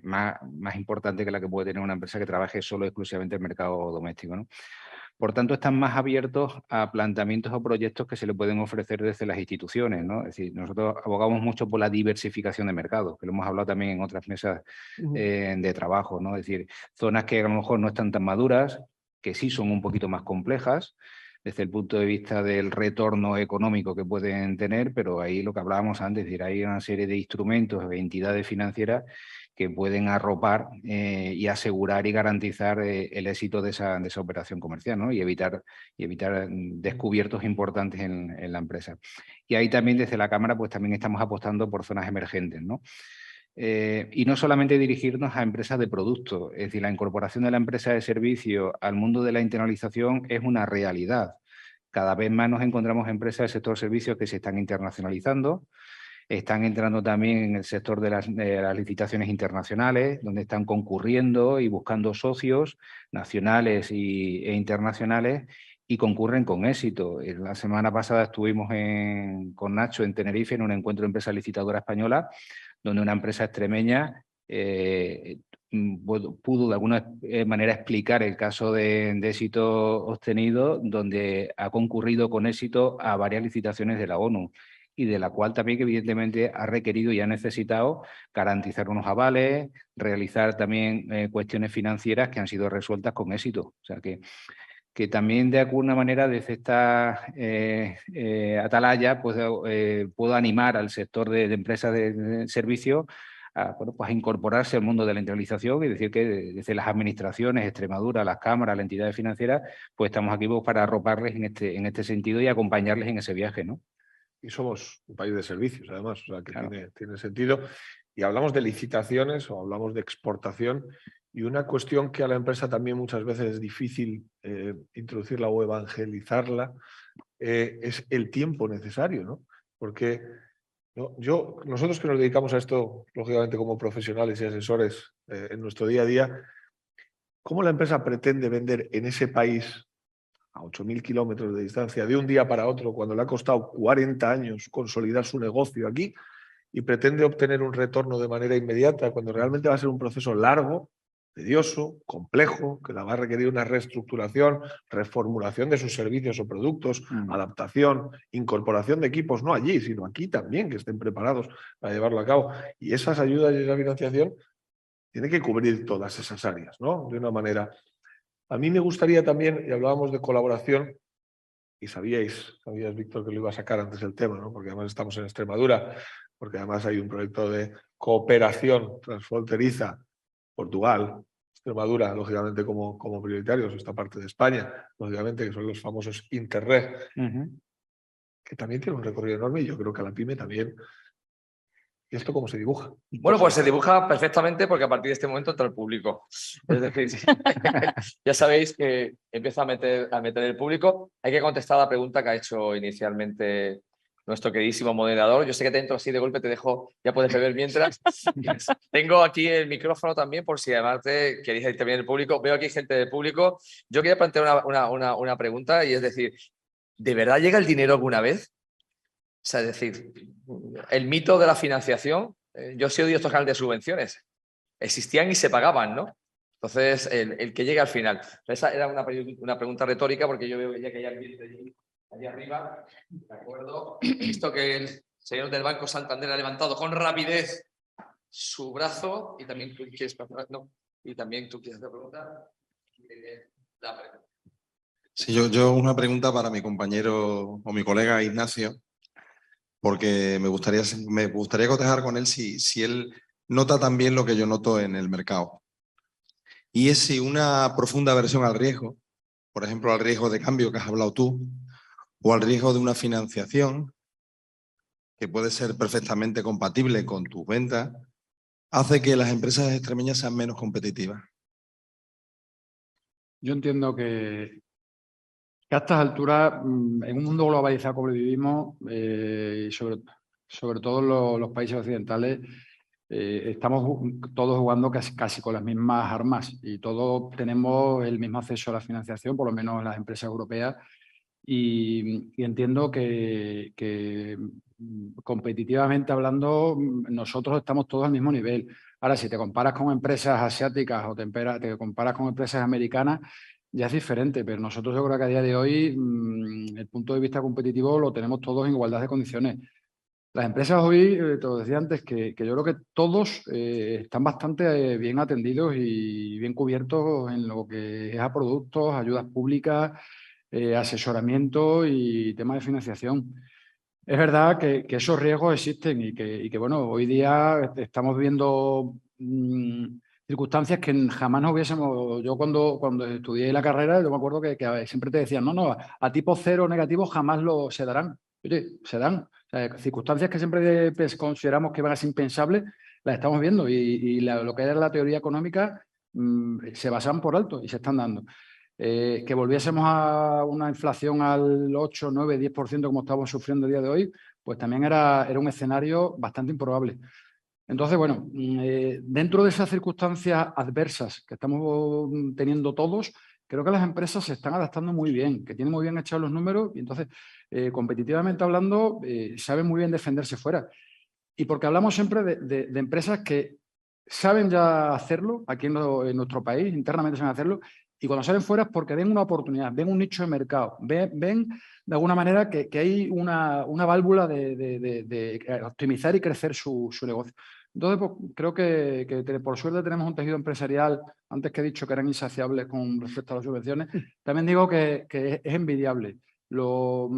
más importante que la que puede tener una empresa que trabaje solo exclusivamente en el mercado doméstico, ¿no? Por tanto, están más abiertos a planteamientos o proyectos que se le pueden ofrecer desde las instituciones, ¿no? Es decir, nosotros abogamos mucho por la diversificación de mercados, que lo hemos hablado también en otras mesas de trabajo, ¿no? Es decir, zonas que a lo mejor no están tan maduras, que sí son un poquito más complejas, desde el punto de vista del retorno económico que pueden tener, pero ahí lo que hablábamos antes, es decir, hay una serie de instrumentos, de entidades financieras que pueden arropar y asegurar y garantizar el éxito de esa operación comercial, ¿no? y evitar descubiertos importantes en la empresa. Y ahí también desde la Cámara pues también estamos apostando por zonas emergentes, ¿no? Y no solamente dirigirnos a empresas de producto, es decir, la incorporación de la empresa de servicio al mundo de la internalización es una realidad. Cada vez más nos encontramos empresas del sector servicios que se están internacionalizando, están entrando también en el sector de las licitaciones internacionales, donde están concurriendo y buscando socios nacionales e internacionales y concurren con éxito. La semana pasada estuvimos con Nacho en Tenerife en un encuentro de empresa licitadora española, donde una empresa extremeña pudo de alguna manera explicar el caso de éxito obtenido, donde ha concurrido con éxito a varias licitaciones de la ONU y de la cual también evidentemente ha requerido y ha necesitado garantizar unos avales, realizar también cuestiones financieras que han sido resueltas con éxito. O sea que también de alguna manera desde esta atalaya puedo animar al sector de empresas de servicios a incorporarse al mundo de la internalización y decir que desde las administraciones, Extremadura, las cámaras, las entidades financieras, pues estamos aquí para arroparles en este sentido y acompañarles en ese viaje, ¿no? Y somos un país de servicios, además, o sea que claro, tiene sentido. Y hablamos de licitaciones o hablamos de exportación, y una cuestión que a la empresa también muchas veces es difícil introducirla o evangelizarla es el tiempo necesario, ¿no? Porque nosotros que nos dedicamos a esto, lógicamente como profesionales y asesores en nuestro día a día, ¿cómo la empresa pretende vender en ese país a 8.000 kilómetros de distancia, de un día para otro, cuando le ha costado 40 años consolidar su negocio aquí y pretende obtener un retorno de manera inmediata, cuando realmente va a ser un proceso largo, tedioso, complejo, que la va a requerir una reestructuración, reformulación de sus servicios o productos, adaptación, incorporación de equipos, no allí, sino aquí también, que estén preparados para llevarlo a cabo? Y esas ayudas y esa financiación tiene que cubrir todas esas áreas, ¿no? De una manera. A mí me gustaría también, y hablábamos de colaboración, y sabías, Víctor, que lo iba a sacar antes el tema, ¿no? Porque además estamos en Extremadura, porque además hay un proyecto de cooperación transfronteriza, Portugal, Extremadura, lógicamente como prioritarios, esta parte de España, lógicamente, que son los famosos Interreg, que también tiene un recorrido enorme, y yo creo que a la PYME también. ¿Y esto cómo se dibuja? Bueno, pues se dibuja perfectamente porque a partir de este momento entra el público. Es decir, ya sabéis que empieza a meter el público. Hay que contestar a la pregunta que ha hecho inicialmente nuestro queridísimo moderador. Yo sé que te entro así de golpe, te dejo, ya puedes beber mientras. Tengo aquí el micrófono también por si además queréis intervenir el público. Veo aquí gente del público. Yo quería plantear una pregunta, y es decir, ¿de verdad llega el dinero alguna vez? O sea, es decir, el mito de la financiación, yo sí odio estos canales de subvenciones. Existían y se pagaban, ¿no? Entonces, el que llegue al final. Esa era una pregunta retórica porque yo veo ya que hay alguien allí arriba. De acuerdo. He visto que el señor del Banco Santander ha levantado con rapidez su brazo y también tú quieres no, y también tú quieres preguntar. Sí, yo una pregunta para mi compañero o mi colega Ignacio, porque me gustaría cotejar con él si él nota también lo que yo noto en el mercado. Y es si una profunda aversión al riesgo, por ejemplo, al riesgo de cambio que has hablado tú, o al riesgo de una financiación, que puede ser perfectamente compatible con tus ventas, hace que las empresas extremeñas sean menos competitivas. Yo entiendo que a estas alturas, en un mundo globalizado como vivimos, y sobre todo los países occidentales, estamos todos jugando casi con las mismas armas y todos tenemos el mismo acceso a la financiación, por lo menos las empresas europeas, y entiendo que competitivamente hablando nosotros estamos todos al mismo nivel. Ahora, si te comparas con empresas asiáticas o te comparas con empresas americanas, ya es diferente, pero nosotros yo creo que a día de hoy el punto de vista competitivo lo tenemos todos en igualdad de condiciones. Las empresas hoy, te lo decía antes, que yo creo que todos están bastante bien atendidos y bien cubiertos en lo que es a productos, ayudas públicas, asesoramiento y temas de financiación. Es verdad que esos riesgos existen y que bueno, hoy día estamos viendo circunstancias que jamás nos hubiésemos... Yo cuando estudié la carrera, yo me acuerdo que siempre te decían, no, a tipo cero negativo jamás se darán. Oye, se dan. O sea, circunstancias que siempre consideramos que van a ser impensables, las estamos viendo y lo que era la teoría económica se basan por alto y se están dando. Que volviésemos a una inflación al 8, 9, 10% como estamos sufriendo el día de hoy, pues también era un escenario bastante improbable. Entonces, bueno, dentro de esas circunstancias adversas que estamos teniendo todos, creo que las empresas se están adaptando muy bien, que tienen muy bien echados los números y entonces, competitivamente hablando, saben muy bien defenderse fuera. Y porque hablamos siempre de empresas que saben ya hacerlo, aquí en nuestro país, internamente saben hacerlo, y cuando salen fuera es porque ven una oportunidad, ven un nicho de mercado, ven de alguna manera que hay una válvula de optimizar y crecer su negocio. Entonces, pues, creo que por suerte tenemos un tejido empresarial, antes que he dicho que eran insaciables con respecto a las subvenciones, también digo que es envidiable. Lo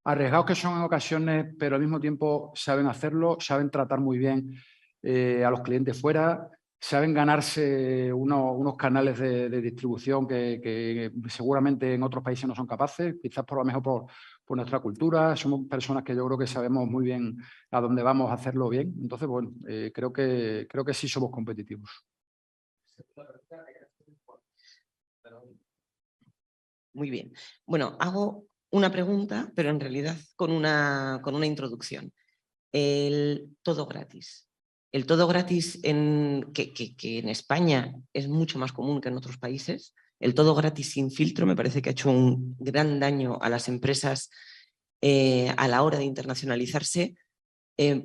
arriesgados que son en ocasiones, pero al mismo tiempo saben hacerlo, saben tratar muy bien a los clientes fuera, saben ganarse unos canales de distribución que seguramente en otros países no son capaces, quizás por lo mejor por nuestra cultura. Somos personas que yo creo que sabemos muy bien a dónde vamos a hacerlo bien. Entonces, bueno, creo que sí somos competitivos. Muy bien. Bueno, hago una pregunta, pero en realidad con una introducción. El todo gratis. El todo gratis que en España es mucho más común que en otros países. El todo gratis sin filtro me parece que ha hecho un gran daño a las empresas a la hora de internacionalizarse,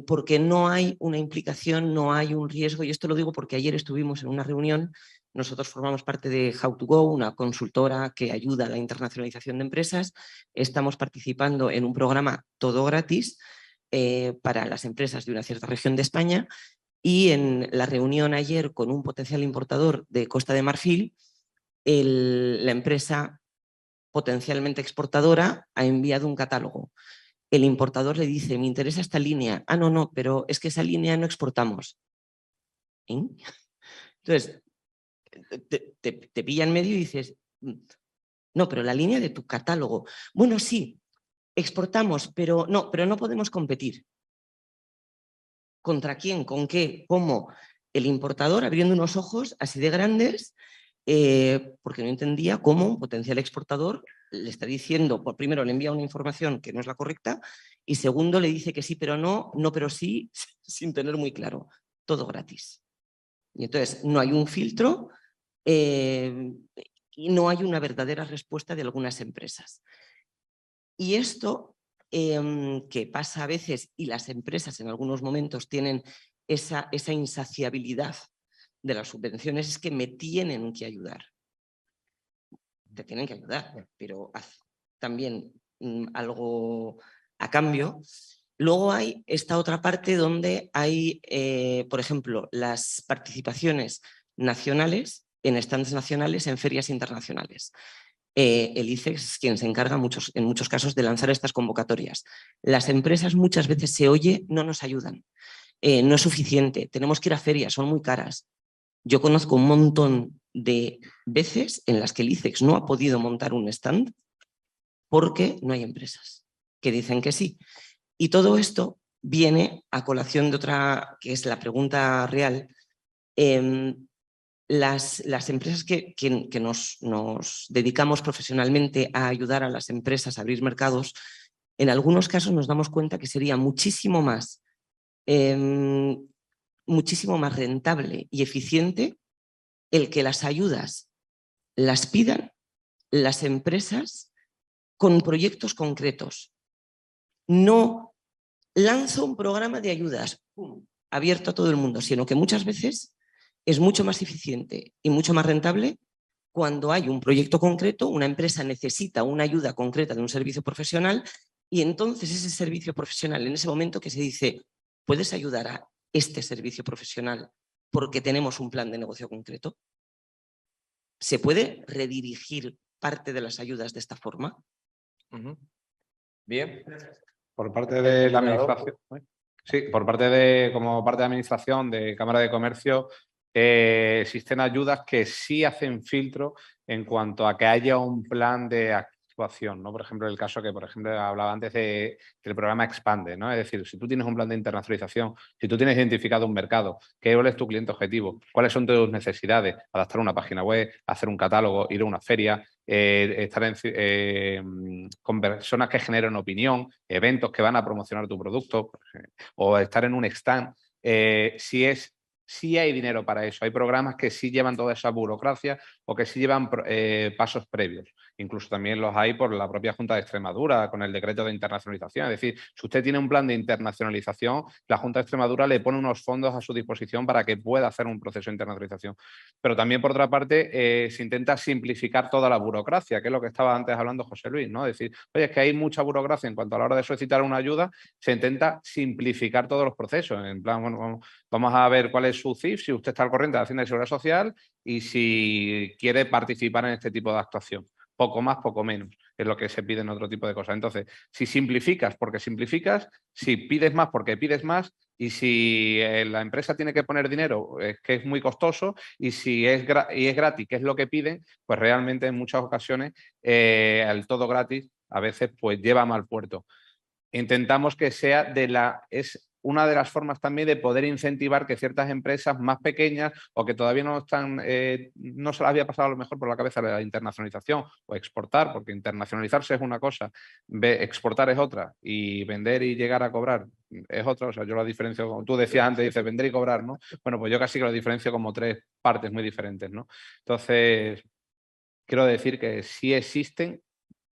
porque no hay una implicación, no hay un riesgo, y esto lo digo porque ayer estuvimos en una reunión. Nosotros formamos parte de How to Go, una consultora que ayuda a la internacionalización de empresas. Estamos participando en un programa todo gratis para las empresas de una cierta región de España, y en la reunión ayer con un potencial importador de Costa de Marfil, la empresa potencialmente exportadora ha enviado un catálogo. El importador le dice, me interesa esta línea. Ah, no, pero es que esa línea no exportamos. ¿Eh? Entonces, te pilla en medio y dices, no, pero la línea de tu catálogo. Bueno, sí, exportamos, pero no podemos competir. ¿Contra quién? ¿Con qué? ¿Cómo? El importador abriendo unos ojos así de grandes, porque no entendía cómo un potencial exportador le está diciendo, por primero le envía una información que no es la correcta y segundo le dice que sí, pero no, pero sí, sin tener muy claro. Todo gratis. Y entonces no hay un filtro y no hay una verdadera respuesta de algunas empresas. Y esto que pasa a veces, y las empresas en algunos momentos tienen esa insaciabilidad de las subvenciones es que me tienen que ayudar. Te tienen que ayudar, pero haz también algo a cambio. Luego hay esta otra parte donde hay, por ejemplo, las participaciones nacionales en stands nacionales en ferias internacionales. El ICEX es quien se encarga en muchos casos de lanzar estas convocatorias. Las empresas muchas veces se oye, no nos ayudan, no es suficiente, tenemos que ir a ferias, son muy caras. Yo conozco un montón de veces en las que el ICEX no ha podido montar un stand porque no hay empresas que dicen que sí. Y todo esto viene a colación de otra, que es la pregunta real. Las empresas que nos dedicamos profesionalmente a ayudar a las empresas a abrir mercados, en algunos casos nos damos cuenta que sería muchísimo más rentable y eficiente el que las ayudas las pidan las empresas con proyectos concretos. No lanzo un programa de ayudas abierto a todo el mundo, sino que muchas veces es mucho más eficiente y mucho más rentable cuando hay un proyecto concreto, una empresa necesita una ayuda concreta de un servicio profesional y entonces ese servicio profesional, en ese momento que se dice, ¿puedes ayudar a este servicio profesional porque tenemos un plan de negocio concreto? ¿Se puede redirigir parte de las ayudas de esta forma? Bien. Por parte de la administración. Sí, por parte de, como parte de administración de Cámara de Comercio, existen ayudas que sí hacen filtro en cuanto a que haya un plan de actuación, ¿no? Por ejemplo, el caso que, por ejemplo, hablaba antes del programa Expande, ¿no? Es decir, si tú tienes un plan de internacionalización, si tú tienes identificado un mercado, ¿qué es tu cliente objetivo? ¿Cuáles son tus necesidades? Adaptar una página web, hacer un catálogo, ir a una feria, estar con personas que generen opinión, eventos que van a promocionar tu producto o estar en un stand. Sí hay dinero para eso. Hay programas que sí llevan toda esa burocracia o que sí llevan pasos previos. Incluso también los hay por la propia Junta de Extremadura con el decreto de internacionalización. Es decir, si usted tiene un plan de internacionalización, la Junta de Extremadura le pone unos fondos a su disposición para que pueda hacer un proceso de internacionalización. Pero también, por otra parte, se intenta simplificar toda la burocracia, que es lo que estaba antes hablando José Luis, ¿no? Es decir, oye, es que hay mucha burocracia en cuanto a la hora de solicitar una ayuda, se intenta simplificar todos los procesos. En plan, bueno, vamos a ver cuál es su CIF, si usted está al corriente de Hacienda y Seguridad Social y si quiere participar en este tipo de actuación. Poco más, poco menos, es lo que se pide en otro tipo de cosas. Entonces, si simplificas porque simplificas, si pides más porque pides más y si la empresa tiene que poner dinero, es que es muy costoso y si es gratis, que es lo que piden, pues realmente en muchas ocasiones el todo gratis a veces pues lleva mal puerto. Intentamos que sea es una de las formas también de poder incentivar que ciertas empresas más pequeñas o que todavía no están, no se les había pasado a lo mejor por la cabeza la internacionalización o exportar, porque internacionalizarse es una cosa, exportar es otra y vender y llegar a cobrar es otra. O sea, yo la diferencio, como tú decías antes, dices vender y cobrar, ¿no? Bueno, pues yo casi que lo diferencio como tres partes muy diferentes, ¿no? Entonces, quiero decir que sí existen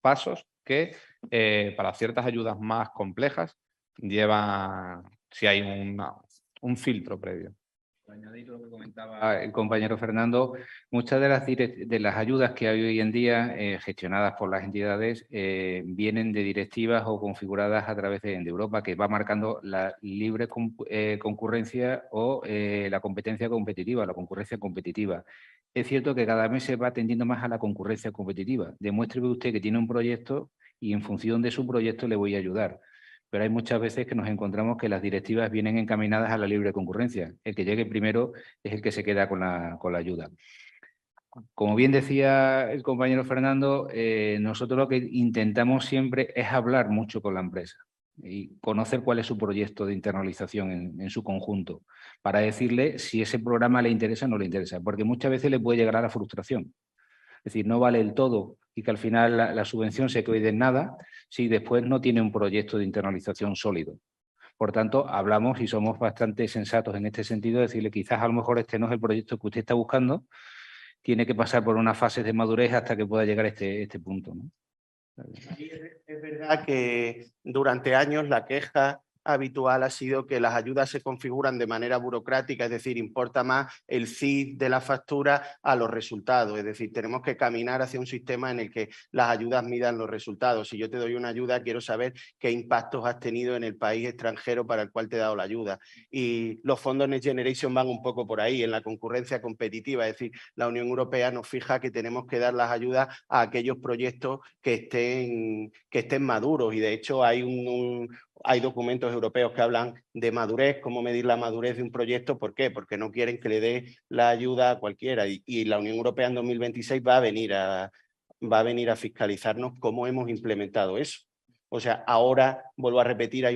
pasos que para ciertas ayudas más complejas llevan, si hay un filtro previo. Para añadir lo que comentaba el compañero Fernando, muchas de las ayudas que hay hoy en día gestionadas por las entidades vienen de directivas o configuradas a través de Europa, que va marcando la libre concurrencia o la competencia competitiva, la concurrencia competitiva. Es cierto que cada mes se va tendiendo más a la concurrencia competitiva. Demuéstreme usted que tiene un proyecto y en función de su proyecto le voy a ayudar. Pero hay muchas veces que nos encontramos que las directivas vienen encaminadas a la libre concurrencia. El que llegue primero es el que se queda con la ayuda. Como bien decía el compañero Fernando, nosotros lo que intentamos siempre es hablar mucho con la empresa y conocer cuál es su proyecto de internalización en su conjunto, para decirle si ese programa le interesa o no le interesa, porque muchas veces le puede llegar a la frustración. Es decir, no vale el todo y que al final la subvención se quede en nada si después no tiene un proyecto de internalización sólido. Por tanto, hablamos y somos bastante sensatos en este sentido, decirle quizás a lo mejor este no es el proyecto que usted está buscando, tiene que pasar por unas fases de madurez hasta que pueda llegar a este punto, ¿no? Es verdad que durante años la queja habitual ha sido que las ayudas se configuran de manera burocrática, es decir, importa más el CIF de la factura a los resultados. Es decir, tenemos que caminar hacia un sistema en el que las ayudas midan los resultados. Si yo te doy una ayuda, quiero saber qué impactos has tenido en el país extranjero para el cual te he dado la ayuda. Y los fondos Next Generation van un poco por ahí, en la concurrencia competitiva. Es decir, la Unión Europea nos fija que tenemos que dar las ayudas a aquellos proyectos que estén maduros. Y de hecho hay documentos europeos que hablan de madurez, cómo medir la madurez de un proyecto. ¿Por qué? Porque no quieren que le dé la ayuda a cualquiera. Y la Unión Europea en 2026 va a venir a fiscalizarnos cómo hemos implementado eso. O sea, ahora, vuelvo a repetir,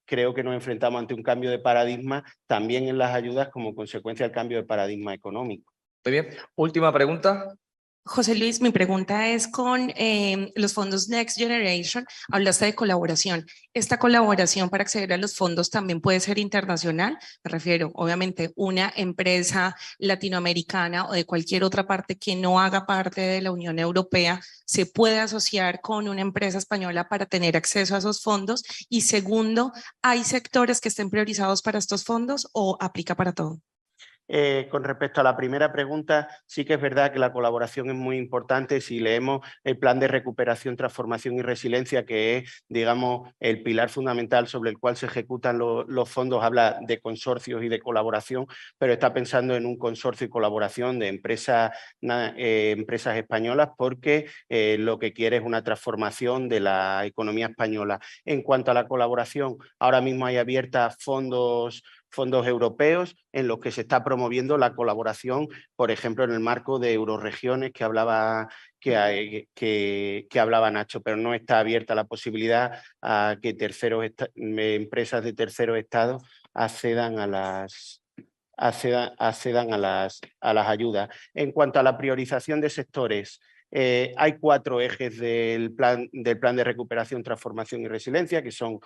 creo que nos enfrentamos ante un cambio de paradigma también en las ayudas como consecuencia del cambio de paradigma económico. Muy bien. Última pregunta. José Luis, mi pregunta es con los fondos Next Generation. Hablaste de colaboración. ¿Esta colaboración para acceder a los fondos también puede ser internacional? Me refiero, obviamente, una empresa latinoamericana o de cualquier otra parte que no haga parte de la Unión Europea se puede asociar con una empresa española para tener acceso a esos fondos. Y segundo, ¿hay sectores que estén priorizados para estos fondos o aplica para todo? Con respecto a la primera pregunta, sí que es verdad que la colaboración es muy importante. Si leemos el Plan de Recuperación, Transformación y Resiliencia, que es, digamos, el pilar fundamental sobre el cual se ejecutan los fondos, habla de consorcios y de colaboración, pero está pensando en un consorcio y colaboración de empresas españolas porque lo que quiere es una transformación de la economía española. En cuanto a la colaboración, ahora mismo hay abiertas fondos europeos en los que se está promoviendo la colaboración, por ejemplo, en el marco de Euroregiones que hablaba Nacho, pero no está abierta la posibilidad a que empresas de terceros estados accedan a las ayudas. En cuanto a la priorización de sectores, hay 4 ejes del plan de recuperación, transformación y resiliencia, que son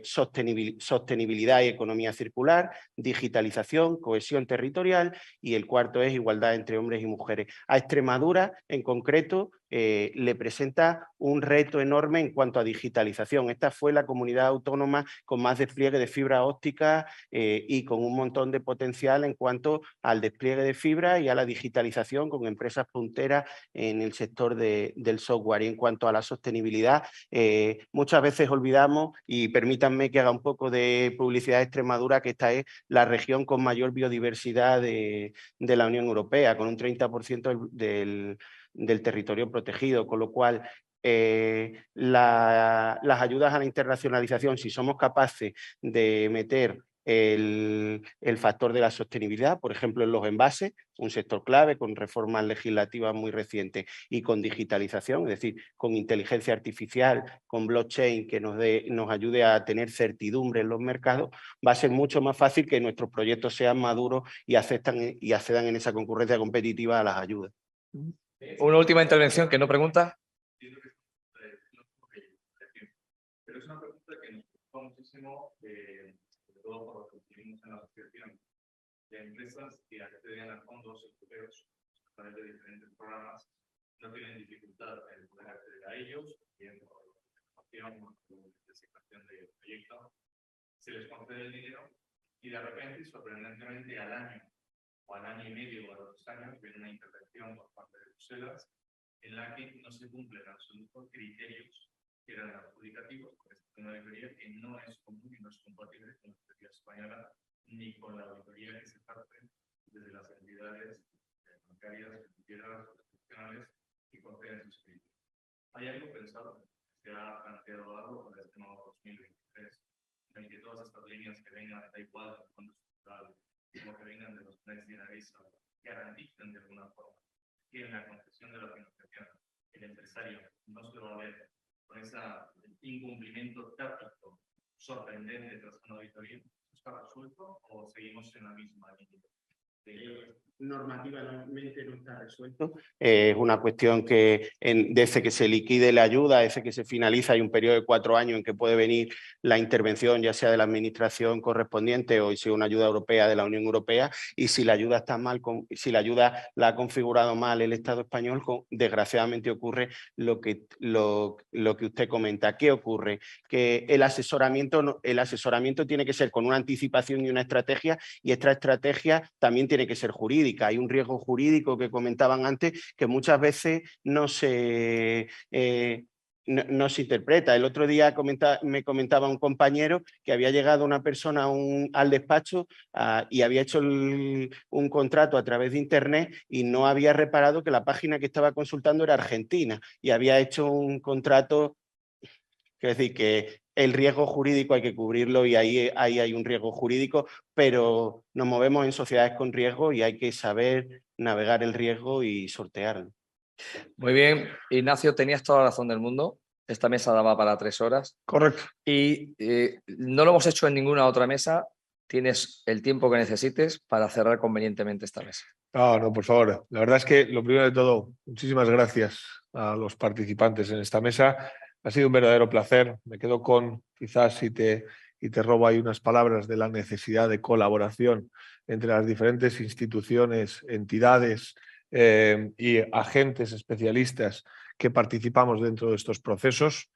sostenibilidad y economía circular, digitalización, cohesión territorial, y el cuarto es igualdad entre hombres y mujeres. A Extremadura, en concreto, le presenta un reto enorme en cuanto a digitalización. Esta fue la comunidad autónoma con más despliegue de fibra óptica y con un montón de potencial en cuanto al despliegue de fibra y a la digitalización, con empresas punteras en el sector del software. Y en cuanto a la sostenibilidad, muchas veces olvidamos, y permítanme que haga un poco de publicidad de Extremadura, que esta es la región con mayor biodiversidad de la Unión Europea, con un 30% del territorio protegido, con lo cual las ayudas a la internacionalización, si somos capaces de meter el factor de la sostenibilidad, por ejemplo, en los envases, un sector clave con reformas legislativas muy recientes y con digitalización, es decir, con inteligencia artificial, con blockchain que nos ayude a tener certidumbre en los mercados, va a ser mucho más fácil que nuestros proyectos sean maduros y accedan en esa concurrencia competitiva a las ayudas. Una última intervención que no pregunta. Pero es una pregunta que nos preocupa muchísimo, sobre todo por lo que vivimos en la asociación de empresas que acceden a fondos europeos a través de diferentes programas, no tienen dificultad en poder acceder a ellos, bien por información, por designación de proyectos, se les concede el dinero y de repente, sorprendentemente, al año o al año y medio o a los 2 años, viene una intervención por parte de Bruselas en la que no se cumplen absolutos criterios que eran adjudicativos, por esta una auditoría que no es común y no es compatible con la auditoría española ni con la auditoría que se parte desde las entidades bancarias, financieras, profesionales que conceden sus créditos. ¿Hay algo pensado? ¿Se ha planteado algo para este nuevo 2023 en el que todas estas líneas que vengan, da igual del fondo estructural, como que vengan de los Next Generation, garanticen de alguna forma que en la concesión de la financiación el empresario no se va a ver con ese incumplimiento táctico sorprendente tras una auditoría? ¿Está resuelto o seguimos en la misma línea? Normativamente no está resuelto. Es una cuestión que desde que se liquide la ayuda, desde que se finaliza, hay un periodo de 4 años en que puede venir la intervención, ya sea de la administración correspondiente o si es una ayuda europea de la Unión Europea, y si la ayuda está mal, si la ayuda la ha configurado mal el Estado español, desgraciadamente ocurre lo que usted comenta. ¿Qué ocurre? Que el asesoramiento tiene que ser con una anticipación y una estrategia, y esta estrategia también tiene que ser jurídica. Hay un riesgo jurídico que comentaban antes que muchas veces no se interpreta. El otro día me comentaba un compañero que había llegado una persona al despacho y había hecho un contrato a través de internet y no había reparado que la página que estaba consultando era argentina y había hecho un contrato. Es decir, que el riesgo jurídico hay que cubrirlo y ahí hay un riesgo jurídico, pero nos movemos en sociedades con riesgo y hay que saber navegar el riesgo y sortearlo. Muy bien, Ignacio, tenías toda la razón del mundo. Esta mesa daba para 3 horas. Correcto. Y no lo hemos hecho en ninguna otra mesa. Tienes el tiempo que necesites para cerrar convenientemente esta mesa. No, por favor. La verdad es que lo primero de todo, muchísimas gracias a los participantes en esta mesa. Ha sido un verdadero placer. Me quedo con, quizás, y te robo ahí unas palabras de la necesidad de colaboración entre las diferentes instituciones, entidades y agentes especialistas que participamos dentro de estos procesos.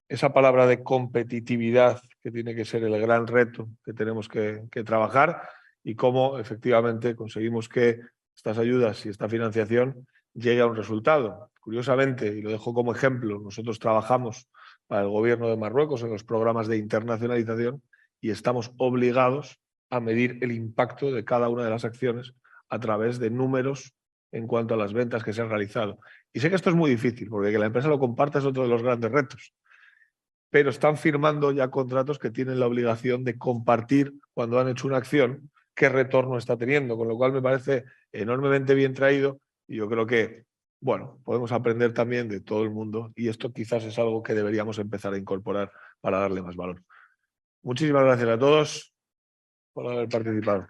Esa palabra de competitividad que tiene que ser el gran reto que tenemos que trabajar y cómo efectivamente conseguimos que estas ayudas y esta financiación llegue a un resultado. Curiosamente, y lo dejo como ejemplo, nosotros trabajamos para el gobierno de Marruecos en los programas de internacionalización y estamos obligados a medir el impacto de cada una de las acciones a través de números en cuanto a las ventas que se han realizado. Y sé que esto es muy difícil, porque que la empresa lo comparta es otro de los grandes retos, pero están firmando ya contratos que tienen la obligación de compartir cuando han hecho una acción qué retorno está teniendo, con lo cual me parece enormemente bien traído y yo creo que, bueno, podemos aprender también de todo el mundo y esto quizás es algo que deberíamos empezar a incorporar para darle más valor. Muchísimas gracias a todos por haber participado.